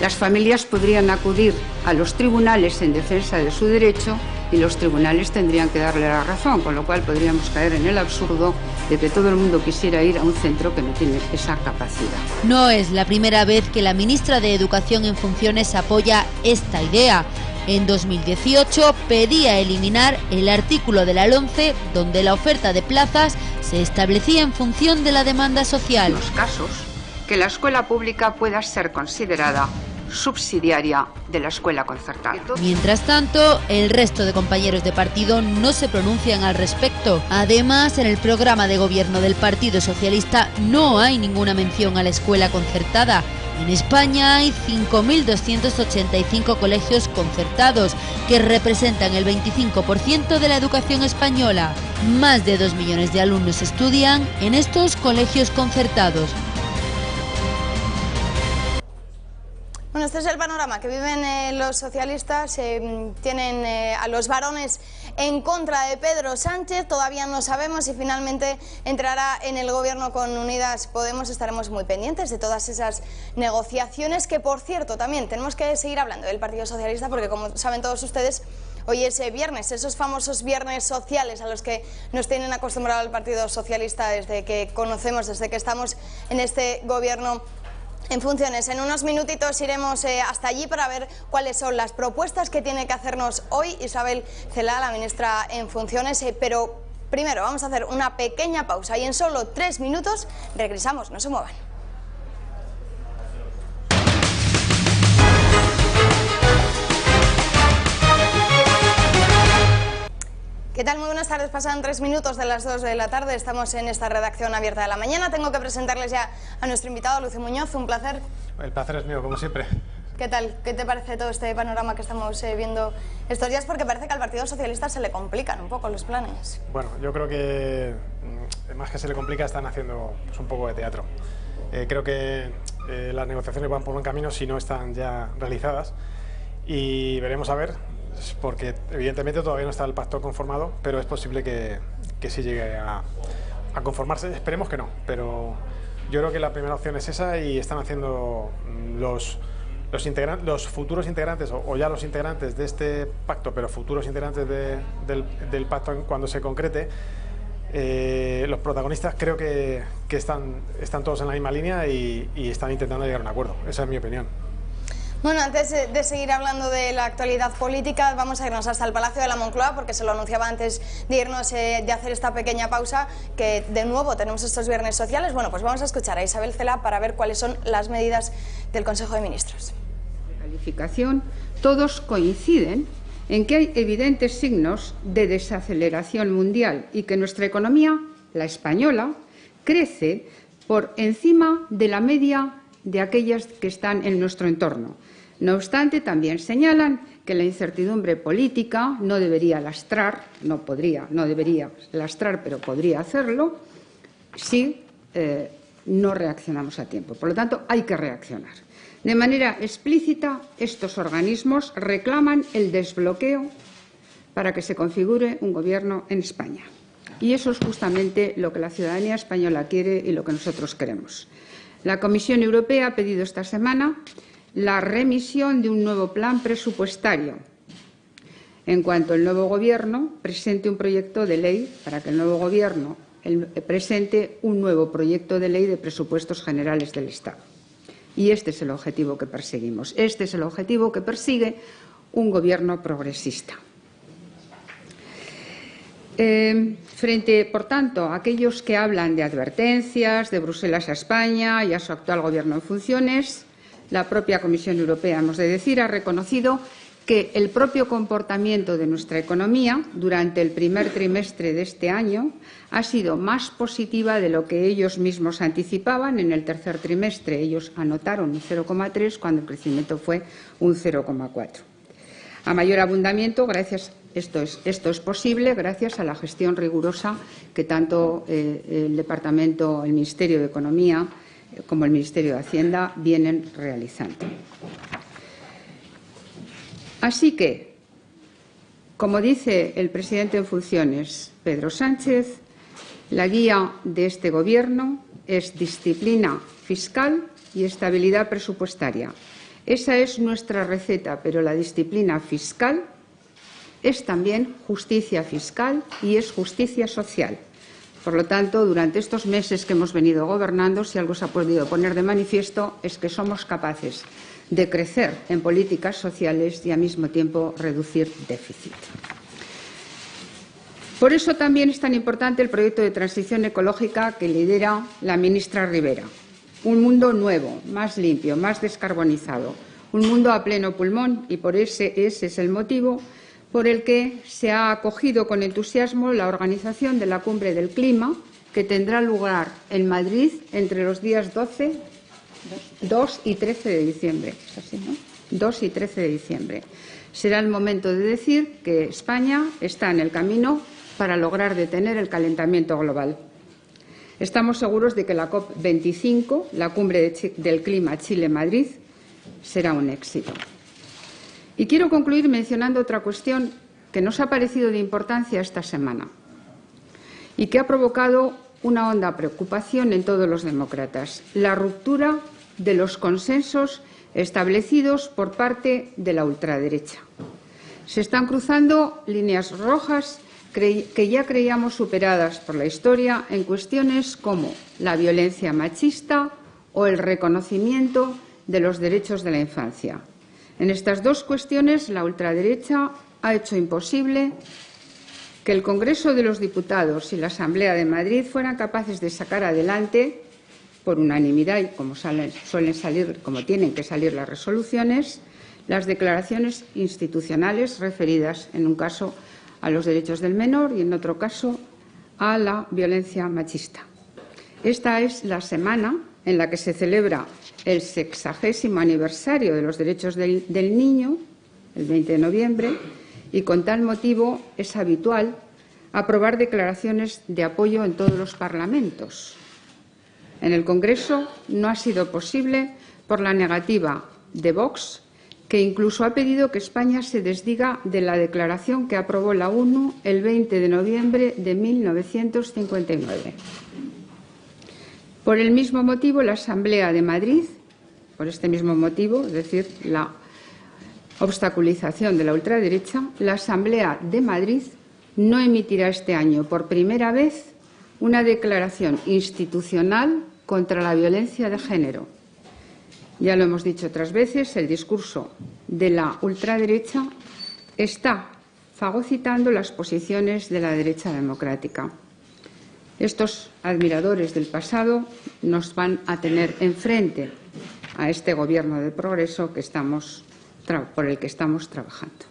las familias podrían acudir a los tribunales en defensa de su derecho y los tribunales tendrían que darle la razón, con lo cual podríamos caer en el absurdo de que todo el mundo quisiera ir a un centro que no tiene esa capacidad. No es la primera vez que la ministra de Educación en funciones apoya esta idea. En 2018 pedía eliminar el artículo de la LOMCE donde la oferta de plazas se establecía en función de la demanda social. En los casos que la escuela pública pueda ser considerada subsidiaria de la escuela concertada. Mientras tanto, el resto de compañeros de partido no se pronuncian al respecto. Además, en el programa de gobierno del Partido Socialista no hay ninguna mención a la escuela concertada. En España hay 5.285 colegios concertados, que representan el 25% de la educación española. Más de 2 millones de alumnos estudian en estos colegios concertados. Bueno, este es el panorama que viven los socialistas. Tienen a los varones en contra de Pedro Sánchez. Todavía no sabemos si finalmente entrará en el gobierno con Unidas Podemos. Estaremos muy pendientes de todas esas negociaciones, que por cierto también tenemos que seguir hablando del Partido Socialista, porque como saben todos ustedes, hoy es viernes, esos famosos viernes sociales a los que nos tienen acostumbrado el Partido Socialista desde que conocemos, desde que estamos en este gobierno en funciones. En unos minutitos iremos hasta allí para ver cuáles son las propuestas que tiene que hacernos hoy Isabel Celaá, la ministra en funciones, pero Primero vamos a hacer una pequeña pausa y en solo 3 minutos regresamos, no se muevan. ¿Qué tal? Muy buenas tardes. Pasan 3 minutos de las 2 de la tarde. Estamos en esta redacción abierta de la mañana. Tengo que presentarles ya a nuestro invitado, Lucio Muñoz. Un placer. El placer es mío, como siempre. ¿Qué tal? ¿Qué te parece todo este panorama que estamos viendo estos días? Porque parece que al Partido Socialista se le complican un poco los planes. Bueno, yo creo que más que se le complica, están haciendo un poco de teatro. Creo que las negociaciones van por buen camino si no están ya realizadas. Y veremos a ver, porque evidentemente todavía no está el pacto conformado, pero es posible que sí llegue a conformarse. Esperemos que no, pero yo creo que la primera opción es esa y están haciendo los futuros integrantes, o ya los integrantes de este pacto, pero futuros integrantes del pacto cuando se concrete. Los protagonistas creo que están todos en la misma línea y están intentando llegar a un acuerdo. Esa es mi opinión. Bueno, antes de seguir hablando de la actualidad política, vamos a irnos hasta el Palacio de la Moncloa, porque se lo anunciaba antes de irnos, de hacer esta pequeña pausa, que de nuevo tenemos estos viernes sociales. Bueno, pues vamos a escuchar a Isabel Celaá para ver cuáles son las medidas del Consejo de Ministros. Calificación, todos coinciden en que hay evidentes signos de desaceleración mundial y que nuestra economía, la española, crece por encima de la media de aquellas que están en nuestro entorno. No obstante, también señalan que la incertidumbre política no debería lastrar, no debería lastrar, pero podría hacerlo si no reaccionamos a tiempo. Por lo tanto, hay que reaccionar. De manera explícita, estos organismos reclaman el desbloqueo para que se configure un gobierno en España. Y eso es justamente lo que la ciudadanía española quiere y lo que nosotros queremos. La Comisión Europea ha pedido esta semana la remisión de un nuevo plan presupuestario en cuanto el nuevo Gobierno presente un proyecto de ley, para que el nuevo Gobierno presente un nuevo proyecto de ley de presupuestos generales del Estado. Y este es el objetivo que perseguimos. Este es el objetivo que persigue un Gobierno progresista. Frente, por tanto, a aquellos que hablan de advertencias de Bruselas a España y a su actual Gobierno en funciones, la propia Comisión Europea, hemos de decir, ha reconocido que el propio comportamiento de nuestra economía durante el primer trimestre de este año ha sido más positiva de lo que ellos mismos anticipaban. En el tercer trimestre ellos anotaron un 0,3 cuando el crecimiento fue un 0,4. A mayor abundamiento, esto es posible gracias a la gestión rigurosa que tanto el Departamento, el Ministerio de Economía como el Ministerio de Hacienda vienen realizando. Así que, como dice el presidente en funciones, Pedro Sánchez, la guía de este Gobierno es disciplina fiscal y estabilidad presupuestaria. Esa es nuestra receta, pero la disciplina fiscal es también justicia fiscal y es justicia social. Por lo tanto, durante estos meses que hemos venido gobernando, si algo se ha podido poner de manifiesto es que somos capaces de crecer en políticas sociales y, al mismo tiempo, reducir déficit. Por eso también es tan importante el proyecto de transición ecológica que lidera la ministra Ribera. Un mundo nuevo, más limpio, más descarbonizado, un mundo a pleno pulmón, y por ese es el motivo por el que se ha acogido con entusiasmo la organización de la Cumbre del Clima, que tendrá lugar en Madrid entre los días 2 y 13 de diciembre. ¿Es así, no? 2 y 13 de diciembre. Será el momento de decir que España está en el camino para lograr detener el calentamiento global. Estamos seguros de que la COP25, la Cumbre del Clima Chile-Madrid, será un éxito. Y quiero concluir mencionando otra cuestión que nos ha parecido de importancia esta semana y que ha provocado una honda preocupación en todos los demócratas: la ruptura de los consensos establecidos por parte de la ultraderecha. Se están cruzando líneas rojas que ya creíamos superadas por la historia en cuestiones como la violencia machista o el reconocimiento de los derechos de la infancia. En estas dos cuestiones, la ultraderecha ha hecho imposible que el Congreso de los Diputados y la Asamblea de Madrid fueran capaces de sacar adelante, por unanimidad y como suelen salir, como tienen que salir las resoluciones, las declaraciones institucionales referidas, en un caso, a los derechos del menor y, en otro caso, a la violencia machista. Esta es la semana en la que se celebra el 60º aniversario de los derechos del niño, el 20 de noviembre, y con tal motivo es habitual aprobar declaraciones de apoyo en todos los parlamentos. En el Congreso no ha sido posible por la negativa de Vox, que incluso ha pedido que España se desdiga de la declaración que aprobó la ONU el 20 de noviembre de 1959. Por el mismo motivo, la Asamblea de Madrid, por este mismo motivo, es decir, la obstaculización de la ultraderecha, la Asamblea de Madrid no emitirá este año por primera vez una declaración institucional contra la violencia de género. Ya lo hemos dicho otras veces, el discurso de la ultraderecha está fagocitando las posiciones de la derecha democrática. Estos admiradores del pasado nos van a tener enfrente a este gobierno de progreso por el que estamos trabajando.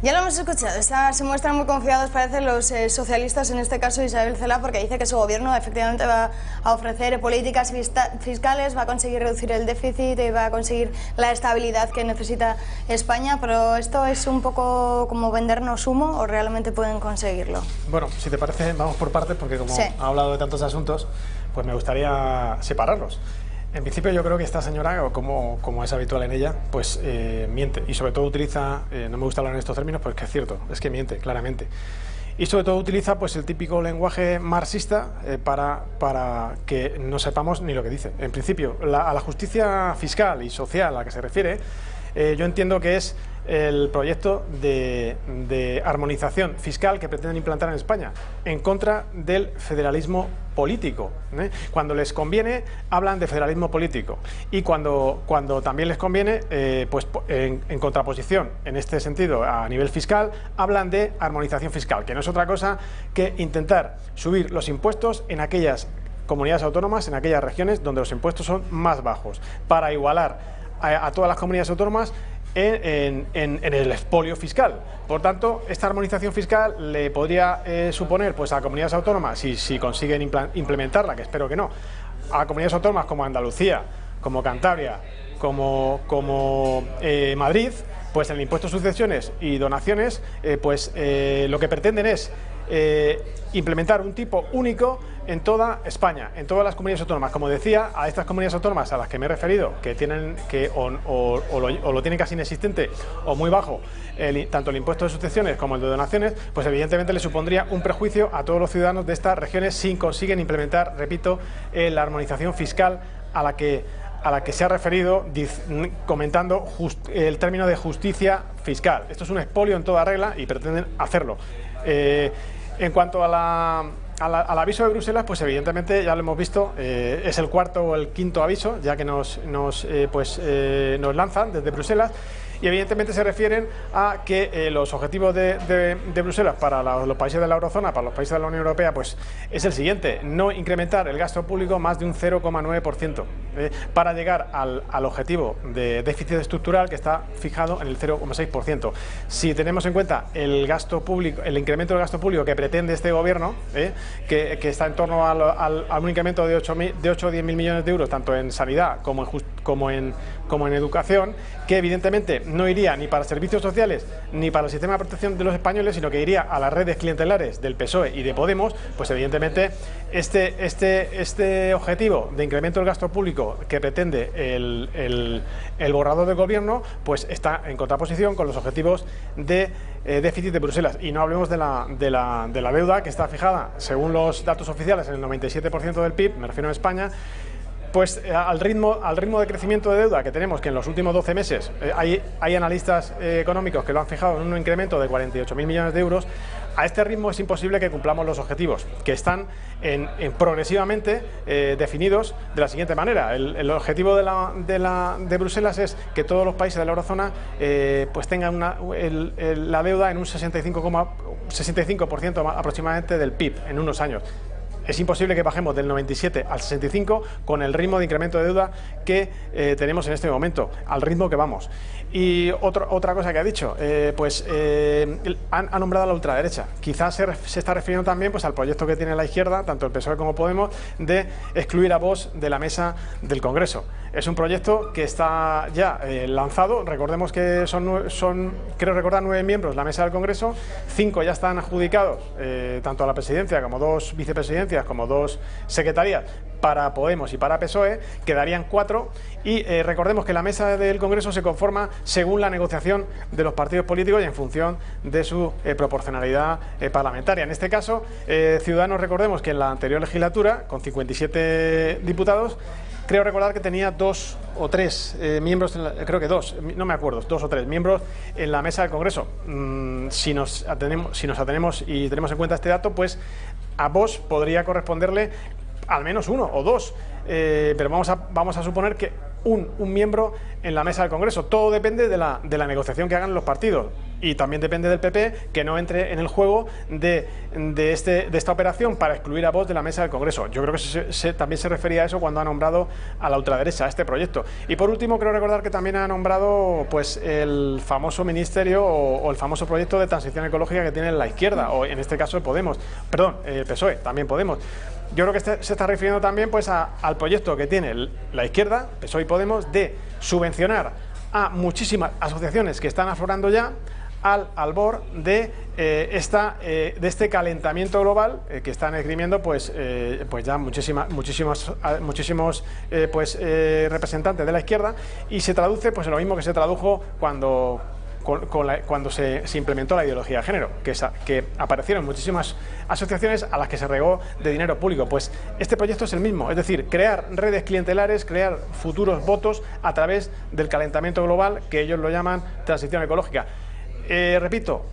Ya lo hemos escuchado, se muestran muy confiados, parecen los socialistas, en este caso Isabel Celaá, porque dice que su gobierno efectivamente va a ofrecer políticas fiscales, va a conseguir reducir el déficit y va a conseguir la estabilidad que necesita España, pero ¿esto es un poco como vendernos humo o realmente pueden conseguirlo? Bueno, si te parece, vamos por partes, porque como ha hablado de tantos asuntos, pues me gustaría separarlos. En principio yo creo que esta señora, como es habitual en ella, pues miente y sobre todo utiliza, no me gusta hablar en estos términos, pues que es cierto, es que miente claramente. Y sobre todo utiliza pues el típico lenguaje marxista para que no sepamos ni lo que dice. En principio, a la justicia fiscal y social a la que se refiere, yo entiendo que es el proyecto de armonización fiscal que pretenden implantar en España, en contra del federalismo político. Cuando les conviene, hablan de federalismo político, y cuando también les conviene, pues en contraposición, en este sentido, a nivel fiscal, hablan de armonización fiscal, que no es otra cosa que intentar subir los impuestos en aquellas comunidades autónomas, en aquellas regiones donde los impuestos son más bajos, para igualar a todas las comunidades autónomas en el expolio fiscal. Por tanto, esta armonización fiscal le podría suponer pues a comunidades autónomas, si consiguen implementarla, que espero que no, a comunidades autónomas como Andalucía, como Cantabria, como Madrid, pues en el impuesto de sucesiones y donaciones, lo que pretenden es implementar un tipo único en toda España, en todas las comunidades autónomas. Como decía, a estas comunidades autónomas a las que me he referido, que tienen o lo tienen casi inexistente o muy bajo, tanto el impuesto de sucesiones como el de donaciones, pues evidentemente le supondría un perjuicio a todos los ciudadanos de estas regiones si consiguen implementar, repito, la armonización fiscal a la que se ha referido, comentando el término de justicia fiscal. Esto es un expolio en toda regla y pretenden hacerlo. En cuanto al aviso de Bruselas, pues evidentemente ya lo hemos visto, es el cuarto o el quinto aviso ya que nos lanzan desde Bruselas, y evidentemente se refieren a que los objetivos de Bruselas para los países de la eurozona, para los países de la Unión Europea, pues es el siguiente: no incrementar el gasto público más de un 0,9% para llegar al objetivo de déficit estructural que está fijado en el 0,6%. Si tenemos en cuenta el gasto público, el incremento del gasto público que pretende este gobierno, que está en torno a un incremento de 8 o 10 mil millones de euros, tanto en sanidad como en educación, que evidentemente no iría ni para servicios sociales ni para el sistema de protección de los españoles, sino que iría a las redes clientelares del PSOE y de Podemos, pues evidentemente este objetivo de incremento del gasto público que pretende el borrador del gobierno, pues está en contraposición con los objetivos de déficit de Bruselas. Y no hablemos de la deuda, que está fijada, según los datos oficiales, en el 97% del PIB, me refiero a España. Pues al ritmo de crecimiento de deuda que tenemos, que en los últimos 12 meses hay analistas económicos que lo han fijado en un incremento de 48.000 millones de euros, A este ritmo es imposible que cumplamos los objetivos, que están progresivamente definidos de la siguiente manera. El objetivo de Bruselas es que todos los países de la eurozona pues tengan la deuda en un 65% aproximadamente del PIB en unos años. Es imposible que bajemos del 97 al 65 con el ritmo de incremento de deuda que tenemos en este momento, al ritmo que vamos. Y otra cosa que ha dicho, ha nombrado a la ultraderecha. Quizás se está refiriendo también pues al proyecto que tiene la izquierda, tanto el PSOE como Podemos, de excluir a Vox de la mesa del Congreso. Es un proyecto que está ya lanzado. Recordemos que son, creo recordar, 9 miembros la mesa del Congreso, 5 ya están adjudicados, tanto a la presidencia como 2 vicepresidencias, como 2 secretarías para Podemos y para PSOE, quedarían 4 y recordemos que la mesa del Congreso se conforma según la negociación de los partidos políticos y en función de su proporcionalidad parlamentaria. En este caso, Ciudadanos, recordemos que en la anterior legislatura, con 57 diputados, creo recordar que tenía 2 o 3 miembros, creo que 2, no me acuerdo, 2 o 3 miembros en la mesa del Congreso. Si nos atenemos y tenemos en cuenta este dato, pues a Vox podría corresponderle al menos 1 o 2, pero vamos a suponer que un miembro en la mesa del Congreso. Todo depende de la negociación que hagan los partidos y también depende del PP que no entre en el juego de esta operación para excluir a Vox de la mesa del Congreso. Yo creo que también se refería a eso cuando ha nombrado a la ultraderecha, a este proyecto. Y por último, creo recordar que también ha nombrado pues el famoso ministerio o el famoso proyecto de transición ecológica que tiene la izquierda, o en este caso el PSOE, también Podemos. Yo creo que se está refiriendo también pues al proyecto que tiene la izquierda, PSOE y Podemos, de subvencionar a muchísimas asociaciones que están aflorando ya al albor de este calentamiento global que están esgrimiendo pues ya muchísimos representantes de la izquierda, y se traduce pues en lo mismo que se tradujo cuando se implementó la ideología de género, que aparecieron muchísimas asociaciones a las que se regó de dinero público. Pues este proyecto es el mismo, es decir, crear redes clientelares, crear futuros votos a través del calentamiento global, que ellos lo llaman transición ecológica. Repito,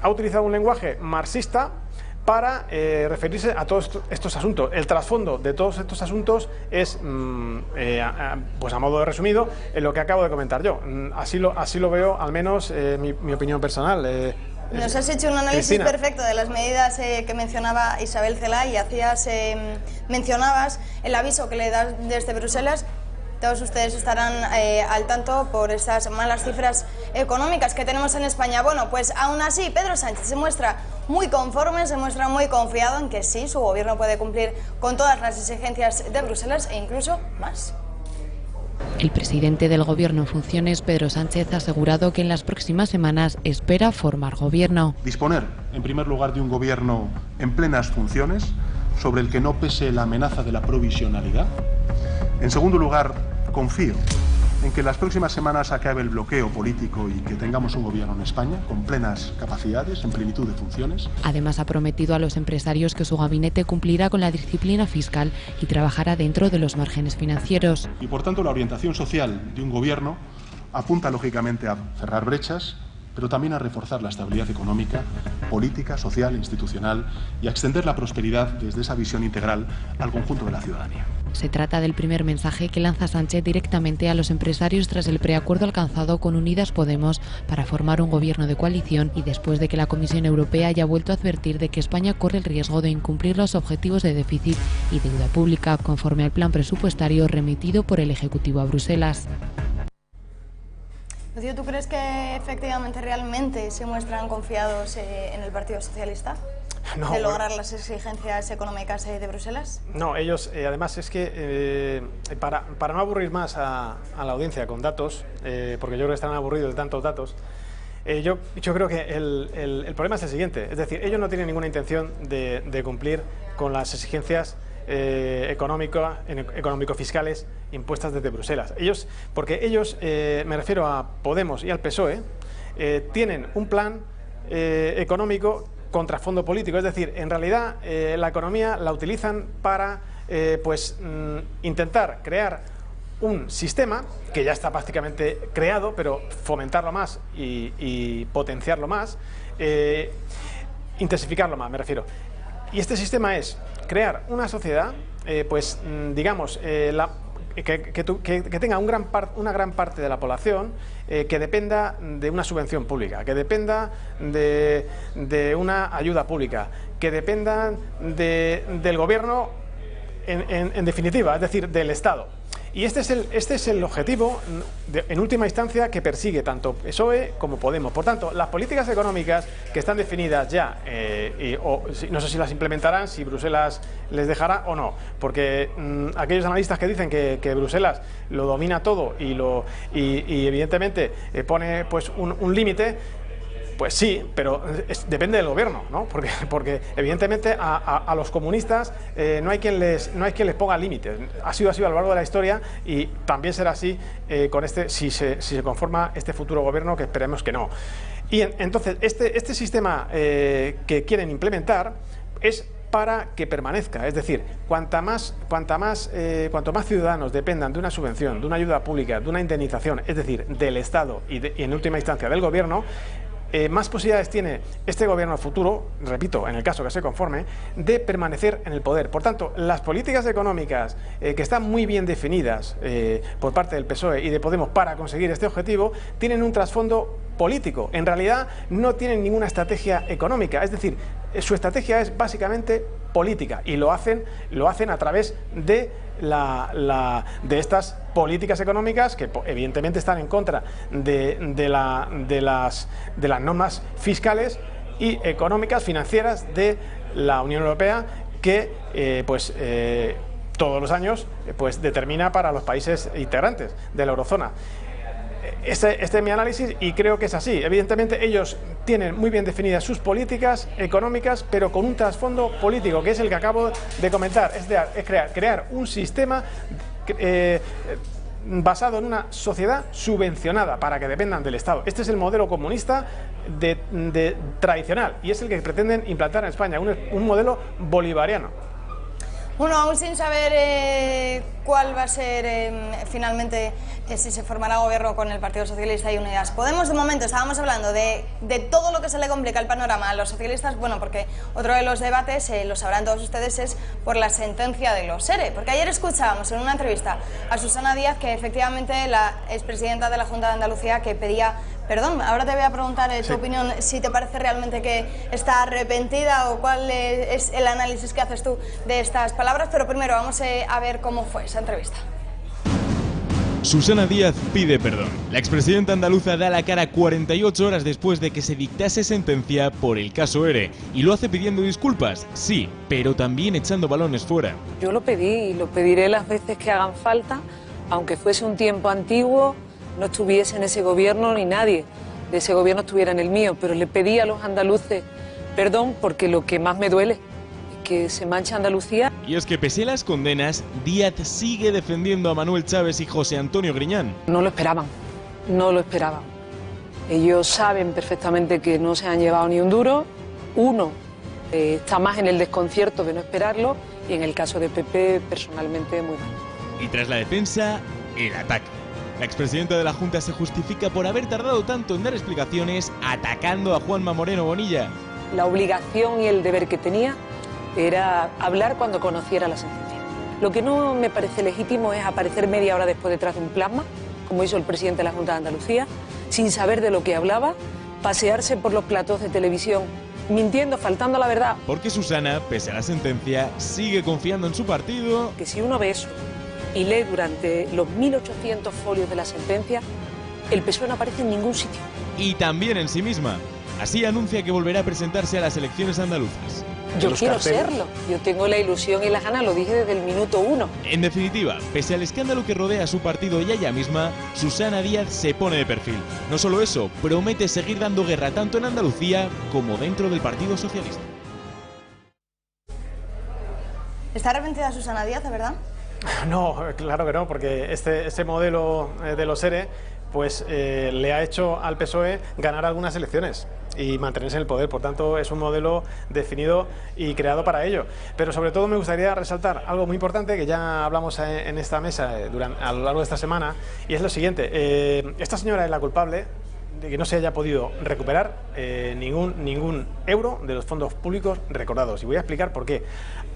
ha utilizado un lenguaje marxista para referirse a todos estos asuntos. El trasfondo de todos estos asuntos es, pues a modo de resumido, en lo que acabo de comentar yo. Así lo veo, al menos mi opinión personal. Nos has hecho un análisis Cristina. Perfecto de las medidas que mencionaba Isabel Celaá, y mencionabas el aviso que le das desde Bruselas. Todos ustedes estarán al tanto por estas malas cifras económicas que tenemos en España. Bueno, pues aún así Pedro Sánchez se muestra muy conforme, se muestra muy confiado en que sí, su gobierno puede cumplir con todas las exigencias de Bruselas e incluso más. El presidente del Gobierno en funciones, Pedro Sánchez, ha asegurado que en las próximas semanas espera formar gobierno. Disponer, en primer lugar, de un gobierno en plenas funciones, sobre el que no pese la amenaza de la provisionalidad. En segundo lugar, confío en que en las próximas semanas acabe el bloqueo político y que tengamos un gobierno en España con plenas capacidades, en plenitud de funciones. Además, ha prometido a los empresarios que su gabinete cumplirá con la disciplina fiscal y trabajará dentro de los márgenes financieros. Y por tanto, la orientación social de un gobierno apunta lógicamente a cerrar brechas, pero también a reforzar la estabilidad económica, política, social e institucional, y a extender la prosperidad desde esa visión integral al conjunto de la ciudadanía. Se trata del primer mensaje que lanza Sánchez directamente a los empresarios tras el preacuerdo alcanzado con Unidas Podemos para formar un gobierno de coalición, y después de que la Comisión Europea haya vuelto a advertir de que España corre el riesgo de incumplir los objetivos de déficit y deuda pública conforme al plan presupuestario remitido por el Ejecutivo a Bruselas. Rocío, ¿tú crees que efectivamente, realmente se muestran confiados en el Partido Socialista? No, ¿De lograr las exigencias económicas de Bruselas? No, ellos, además, es que para no aburrir más a la audiencia con datos, porque yo creo que están aburridos de tantos datos, yo creo que el problema es el siguiente, es decir, ellos no tienen ninguna intención de cumplir con las exigencias económico-fiscales impuestas desde Bruselas. Porque ellos, me refiero a Podemos y al PSOE, tienen un plan económico con trasfondo político, es decir, en realidad la economía la utilizan para intentar crear un sistema que ya está prácticamente creado, pero fomentarlo más y potenciarlo más, intensificarlo más, me refiero. Y este sistema es crear una sociedad, pues digamos, que tenga una gran parte de la población que dependa de una subvención pública, que dependa de una ayuda pública, que dependa del gobierno en definitiva, es decir, del Estado. Y este es el objetivo, en última instancia, que persigue tanto PSOE como Podemos. Por tanto, las políticas económicas que están definidas ya, no sé si las implementarán, si Bruselas les dejará o no, porque aquellos analistas que dicen que Bruselas lo domina todo y evidentemente pone pues un límite, pues sí, pero depende del gobierno, ¿no? Porque evidentemente a los comunistas no hay quien les ponga límites. Ha sido así a lo largo de la historia y también será así con si se conforma este futuro gobierno, que esperemos que no. Y entonces este sistema que quieren implementar es para que permanezca, es decir, cuanto más ciudadanos dependan de una subvención, de una ayuda pública, de una indemnización, es decir, del Estado y en última instancia del gobierno, más posibilidades tiene este gobierno futuro, repito, en el caso que se conforme, de permanecer en el poder. Por tanto, las políticas económicas que están muy bien definidas por parte del PSOE y de Podemos para conseguir este objetivo, tienen un trasfondo político. En realidad no tienen ninguna estrategia económica, es decir, su estrategia es básicamente política y lo hacen a través de estas políticas económicas que evidentemente están en contra de las normas fiscales y económicas, financieras de la Unión Europea, que todos los años pues determina para los países integrantes de la eurozona. Este es mi análisis y creo que es así. Evidentemente ellos tienen muy bien definidas sus políticas económicas, pero con un trasfondo político, que es el que acabo de comentar, es crear un sistema basado en una sociedad subvencionada para que dependan del Estado. Este es el modelo comunista tradicional y es el que pretenden implantar en España, un modelo bolivariano. Bueno, aún sin saber cuál va a ser finalmente si se formará gobierno con el Partido Socialista y Unidas Podemos, de momento estábamos hablando de todo lo que se le complica el panorama a los socialistas, bueno, porque otro de los debates, lo sabrán todos ustedes, es por la sentencia de los ERE, porque ayer escuchábamos en una entrevista a Susana Díaz que efectivamente la expresidenta de la Junta de Andalucía que pedía perdón. Ahora te voy a preguntar tu opinión, si te parece realmente que está arrepentida o cuál es el análisis que haces tú de estas palabras, pero primero vamos a ver cómo fue esa entrevista. Susana Díaz pide perdón. La expresidenta andaluza da la cara 48 horas después de que se dictase sentencia por el caso ERE y lo hace pidiendo disculpas, sí, pero también echando balones fuera. Yo lo pedí y lo pediré las veces que hagan falta, aunque fuese un tiempo antiguo, no estuviese en ese gobierno ni nadie de ese gobierno estuviera en el mío, pero le pedí a los andaluces perdón porque lo que más me duele es que se mancha Andalucía. Y es que pese a las condenas, Díaz sigue defendiendo a Manuel Chávez y José Antonio Griñán. No lo esperaban, no lo esperaban. Ellos saben perfectamente que no se han llevado ni un duro. Uno está más en el desconcierto de no esperarlo y en el caso de PP personalmente muy mal. Y tras la defensa, el ataque. La expresidenta de la Junta se justifica por haber tardado tanto en dar explicaciones atacando a Juanma Moreno Bonilla. La obligación y el deber que tenía era hablar cuando conociera la sentencia. Lo que no me parece legítimo es aparecer media hora después detrás de un plasma, como hizo el presidente de la Junta de Andalucía, sin saber de lo que hablaba, pasearse por los platós de televisión, mintiendo, faltando a la verdad. Porque Susana, pese a la sentencia, sigue confiando en su partido. Que si uno ve eso y lee durante los 1.800 folios de la sentencia, el PSOE no aparece en ningún sitio. Y también en sí misma. Así anuncia que volverá a presentarse a las elecciones andaluzas. Yo quiero serlo, yo tengo la ilusión y la gana, lo dije desde el minuto 1. En definitiva, pese al escándalo que rodea a su partido y a ella misma, Susana Díaz se pone de perfil. No solo eso, promete seguir dando guerra tanto en Andalucía como dentro del Partido Socialista. ¿Está arrepentida Susana Díaz, de verdad? No, claro que no, porque ese modelo de los ERE pues le ha hecho al PSOE ganar algunas elecciones y mantenerse en el poder. Por tanto, es un modelo definido y creado para ello. Pero sobre todo me gustaría resaltar algo muy importante que ya hablamos en esta mesa a lo largo de esta semana, y es lo siguiente. Esta señora es la culpable que no se haya podido recuperar ningún euro de los fondos públicos recordados. Y voy a explicar por qué.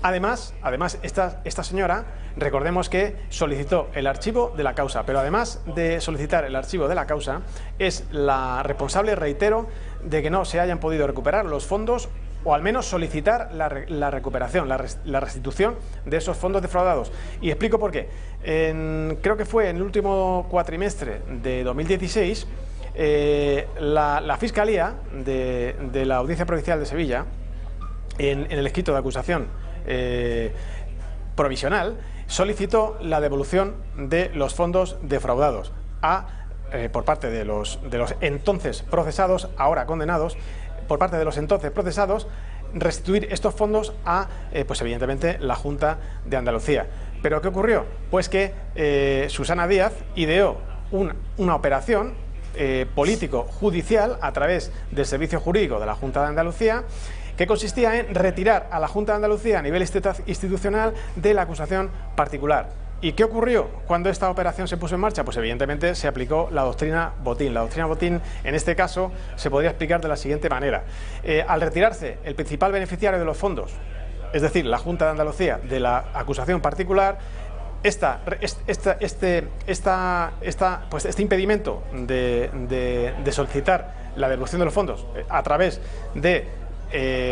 Además esta señora, recordemos que solicitó el archivo de la causa, pero además de solicitar el archivo de la causa, es la responsable, reitero, de que no se hayan podido recuperar los fondos, o al menos solicitar la recuperación, la restitución de esos fondos defraudados. Y explico por qué. Creo que fue en el último cuatrimestre de 2016, la Fiscalía de la Audiencia Provincial de Sevilla, en el escrito de acusación provisional, solicitó la devolución de los fondos defraudados por parte de los entonces procesados, ahora condenados, por parte de los entonces procesados, restituir estos fondos a, pues evidentemente, la Junta de Andalucía. ¿Pero qué ocurrió? Pues que Susana Díaz ideó una operación político-judicial a través del Servicio Jurídico de la Junta de Andalucía, que consistía en retirar a la Junta de Andalucía a nivel institucional de la acusación particular. ¿Y qué ocurrió cuando esta operación se puso en marcha? Pues evidentemente se aplicó la doctrina Botín. La doctrina Botín, en este caso, se podría explicar de la siguiente manera. Al retirarse el principal beneficiario de los fondos, es decir, la Junta de Andalucía, de la acusación particular, este impedimento de solicitar la devolución de los fondos a través de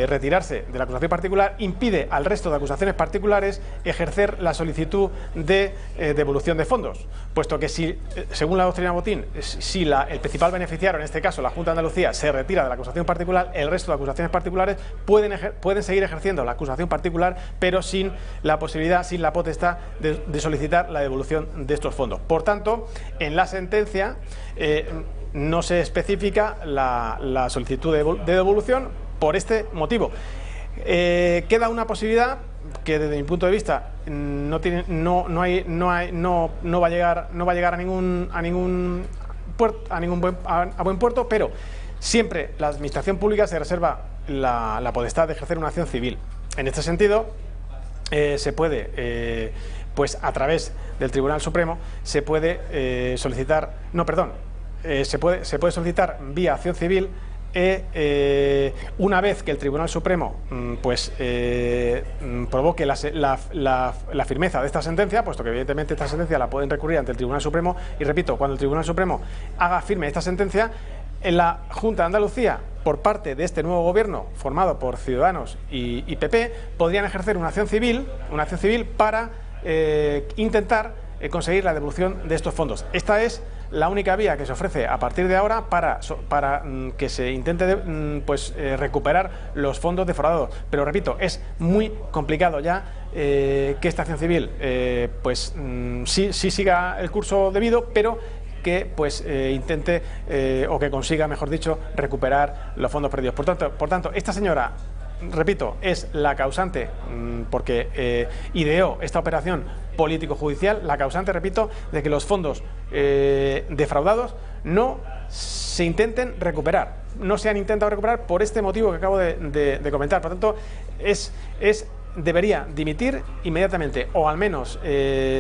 retirarse de la acusación particular impide al resto de acusaciones particulares ejercer la solicitud de devolución de fondos, puesto que según la doctrina Botín, si el principal beneficiario, en este caso la Junta de Andalucía, se retira de la acusación particular, el resto de acusaciones particulares pueden seguir ejerciendo la acusación particular, pero sin la posibilidad, sin la potestad de solicitar la devolución de estos fondos. Por tanto, en la sentencia no se especifica la solicitud de devolución. Por este motivo, queda una posibilidad que desde mi punto de vista no va a llegar a buen puerto, pero siempre la administración pública se reserva la potestad de ejercer una acción civil. En este sentido, se puede, pues a través del Tribunal Supremo, se puede solicitar, se puede solicitar vía acción civil. Una vez que el Tribunal Supremo provoque la firmeza de esta sentencia, puesto que evidentemente esta sentencia la pueden recurrir ante el Tribunal Supremo, y repito, cuando el Tribunal Supremo haga firme esta sentencia, en la Junta de Andalucía, por parte de este nuevo gobierno formado por Ciudadanos y PP, podrían ejercer una acción civil para intentar conseguir la devolución de estos fondos. Esta es la única vía que se ofrece a partir de ahora para que se intente recuperar los fondos defraudados. Pero repito, es muy complicado ya que esta acción civil sí siga el curso debido, pero que intente o que consiga, mejor dicho, recuperar los fondos perdidos. Por tanto, esta señora, repito, es la causante, porque ideó esta operación político-judicial, la causante, repito, de que los fondos defraudados no se intenten recuperar, no se han intentado recuperar por este motivo que acabo de comentar. Por tanto, debería dimitir inmediatamente, o al menos,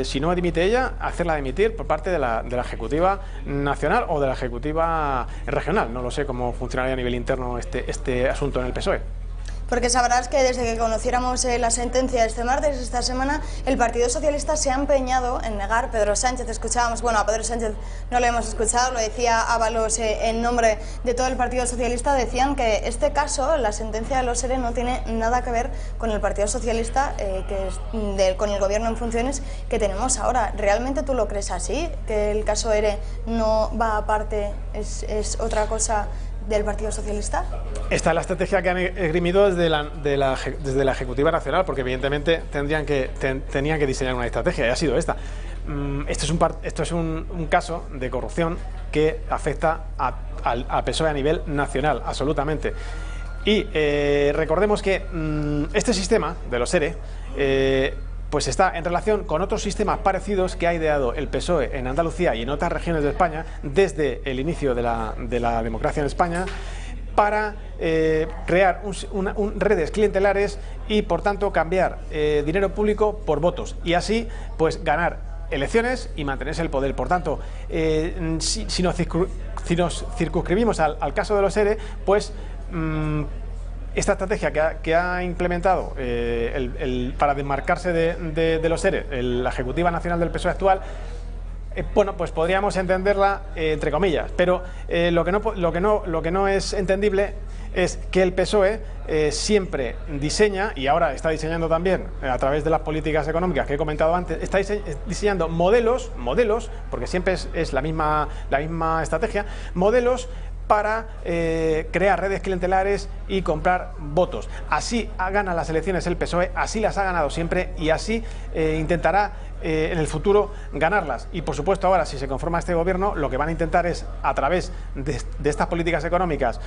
si no dimite ella, hacerla dimitir por parte de la Ejecutiva Nacional o de la Ejecutiva Regional. No lo sé cómo funcionaría a nivel interno este asunto en el PSOE. Porque sabrás que desde que conociéramos la sentencia este martes, esta semana, el Partido Socialista se ha empeñado en negar. Pedro Sánchez, escuchábamos, bueno, a Pedro Sánchez no lo hemos escuchado, lo decía Ábalos en nombre de todo el Partido Socialista, decían que este caso, la sentencia de los ERE, no tiene nada que ver con el Partido Socialista, con el gobierno en funciones que tenemos ahora. ¿Realmente tú lo crees así? ¿Que el caso ERE no va aparte, es otra cosa del Partido Socialista? Esta es la estrategia que han esgrimido desde la Ejecutiva Nacional, porque evidentemente tenían que diseñar una estrategia, y ha sido esta. Esto es un caso de corrupción que afecta al PSOE a nivel nacional, absolutamente. Y recordemos que este sistema de los ERE pues está en relación con otros sistemas parecidos que ha ideado el PSOE en Andalucía y en otras regiones de España desde el inicio de la democracia en España, para crear redes clientelares y, por tanto, cambiar dinero público por votos, y así pues ganar elecciones y mantenerse el poder. Por tanto, si nos circunscribimos al caso de los ERE, pues esta estrategia que ha implementado para desmarcarse de los ERE la Ejecutiva Nacional del PSOE actual, bueno, pues podríamos entenderla entre comillas, pero lo que no es entendible es que el PSOE siempre diseña, y ahora está diseñando también a través de las políticas económicas que he comentado antes, está diseñando modelos, porque siempre es la misma estrategia, modelos para crear redes clientelares y comprar votos. Así gana las elecciones el PSOE, así las ha ganado siempre y así intentará en el futuro ganarlas. Y por supuesto ahora, si se conforma este gobierno, lo que van a intentar es, a través de estas políticas económicas,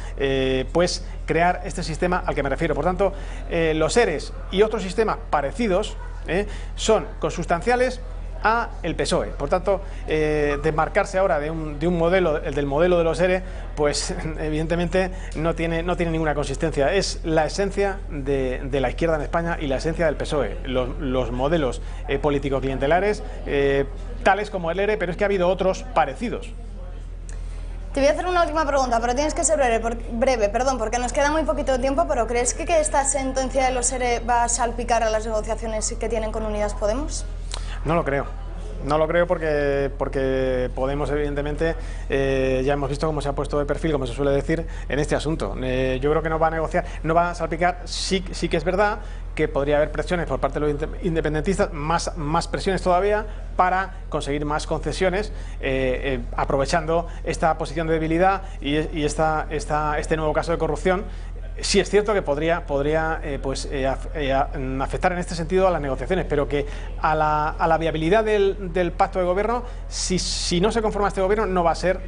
pues crear este sistema al que me refiero. Por tanto, los ERES y otros sistemas parecidos son consustanciales a el PSOE. Por tanto, desmarcarse ahora de un modelo, el del modelo de los ERE, pues evidentemente no tiene ninguna consistencia. Es la esencia de la izquierda en España y la esencia del PSOE. Los modelos político-clientelares, tales como el ERE, pero es que ha habido otros parecidos. Te voy a hacer una última pregunta, pero tienes que ser breve, porque nos queda muy poquito tiempo, pero ¿crees que esta sentencia de los ERE va a salpicar a las negociaciones que tienen con Unidas Podemos? No lo creo. No lo creo porque Podemos, evidentemente, ya hemos visto cómo se ha puesto de perfil, como se suele decir, en este asunto. Yo creo que no va a negociar, no va a salpicar. Sí que es verdad que podría haber presiones por parte de los independentistas, más presiones todavía, para conseguir más concesiones, aprovechando esta posición de debilidad y este nuevo caso de corrupción. Sí es cierto que podría afectar en este sentido a las negociaciones, pero que a la viabilidad del pacto de gobierno, si no se conforma este gobierno, no va a ser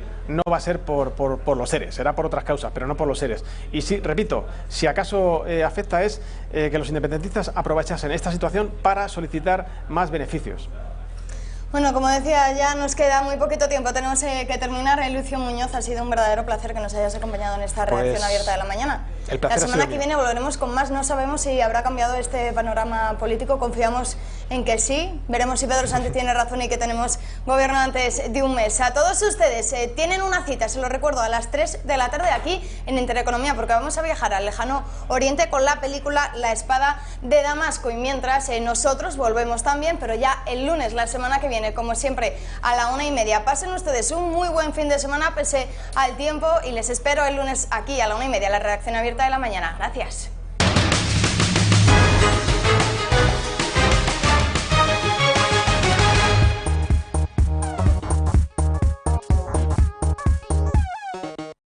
por los ERES, será por otras causas, pero no por los ERES. Y sí, repito, si acaso afecta es que los independentistas aprovechasen esta situación para solicitar más beneficios. Bueno, como decía, ya nos queda muy poquito tiempo, tenemos que terminar. Lucio Muñoz, ha sido un verdadero placer que nos hayas acompañado en esta redacción abierta de la mañana. La semana que viene volveremos con más, no sabemos si habrá cambiado este panorama político, confiamos en que sí, veremos si Pedro Sánchez tiene razón y que tenemos gobierno antes de un mes. A todos ustedes tienen una cita, se lo recuerdo, a las 3 de la tarde aquí en Intereconomía, porque vamos a viajar al lejano oriente con la película La Espada de Damasco, y mientras nosotros volvemos también, pero ya el lunes, la semana que viene, como siempre, a la 1:30. Pasen ustedes un muy buen fin de semana pese al tiempo y les espero el lunes aquí a la 1:30, la redacción abierta de la mañana. Gracias.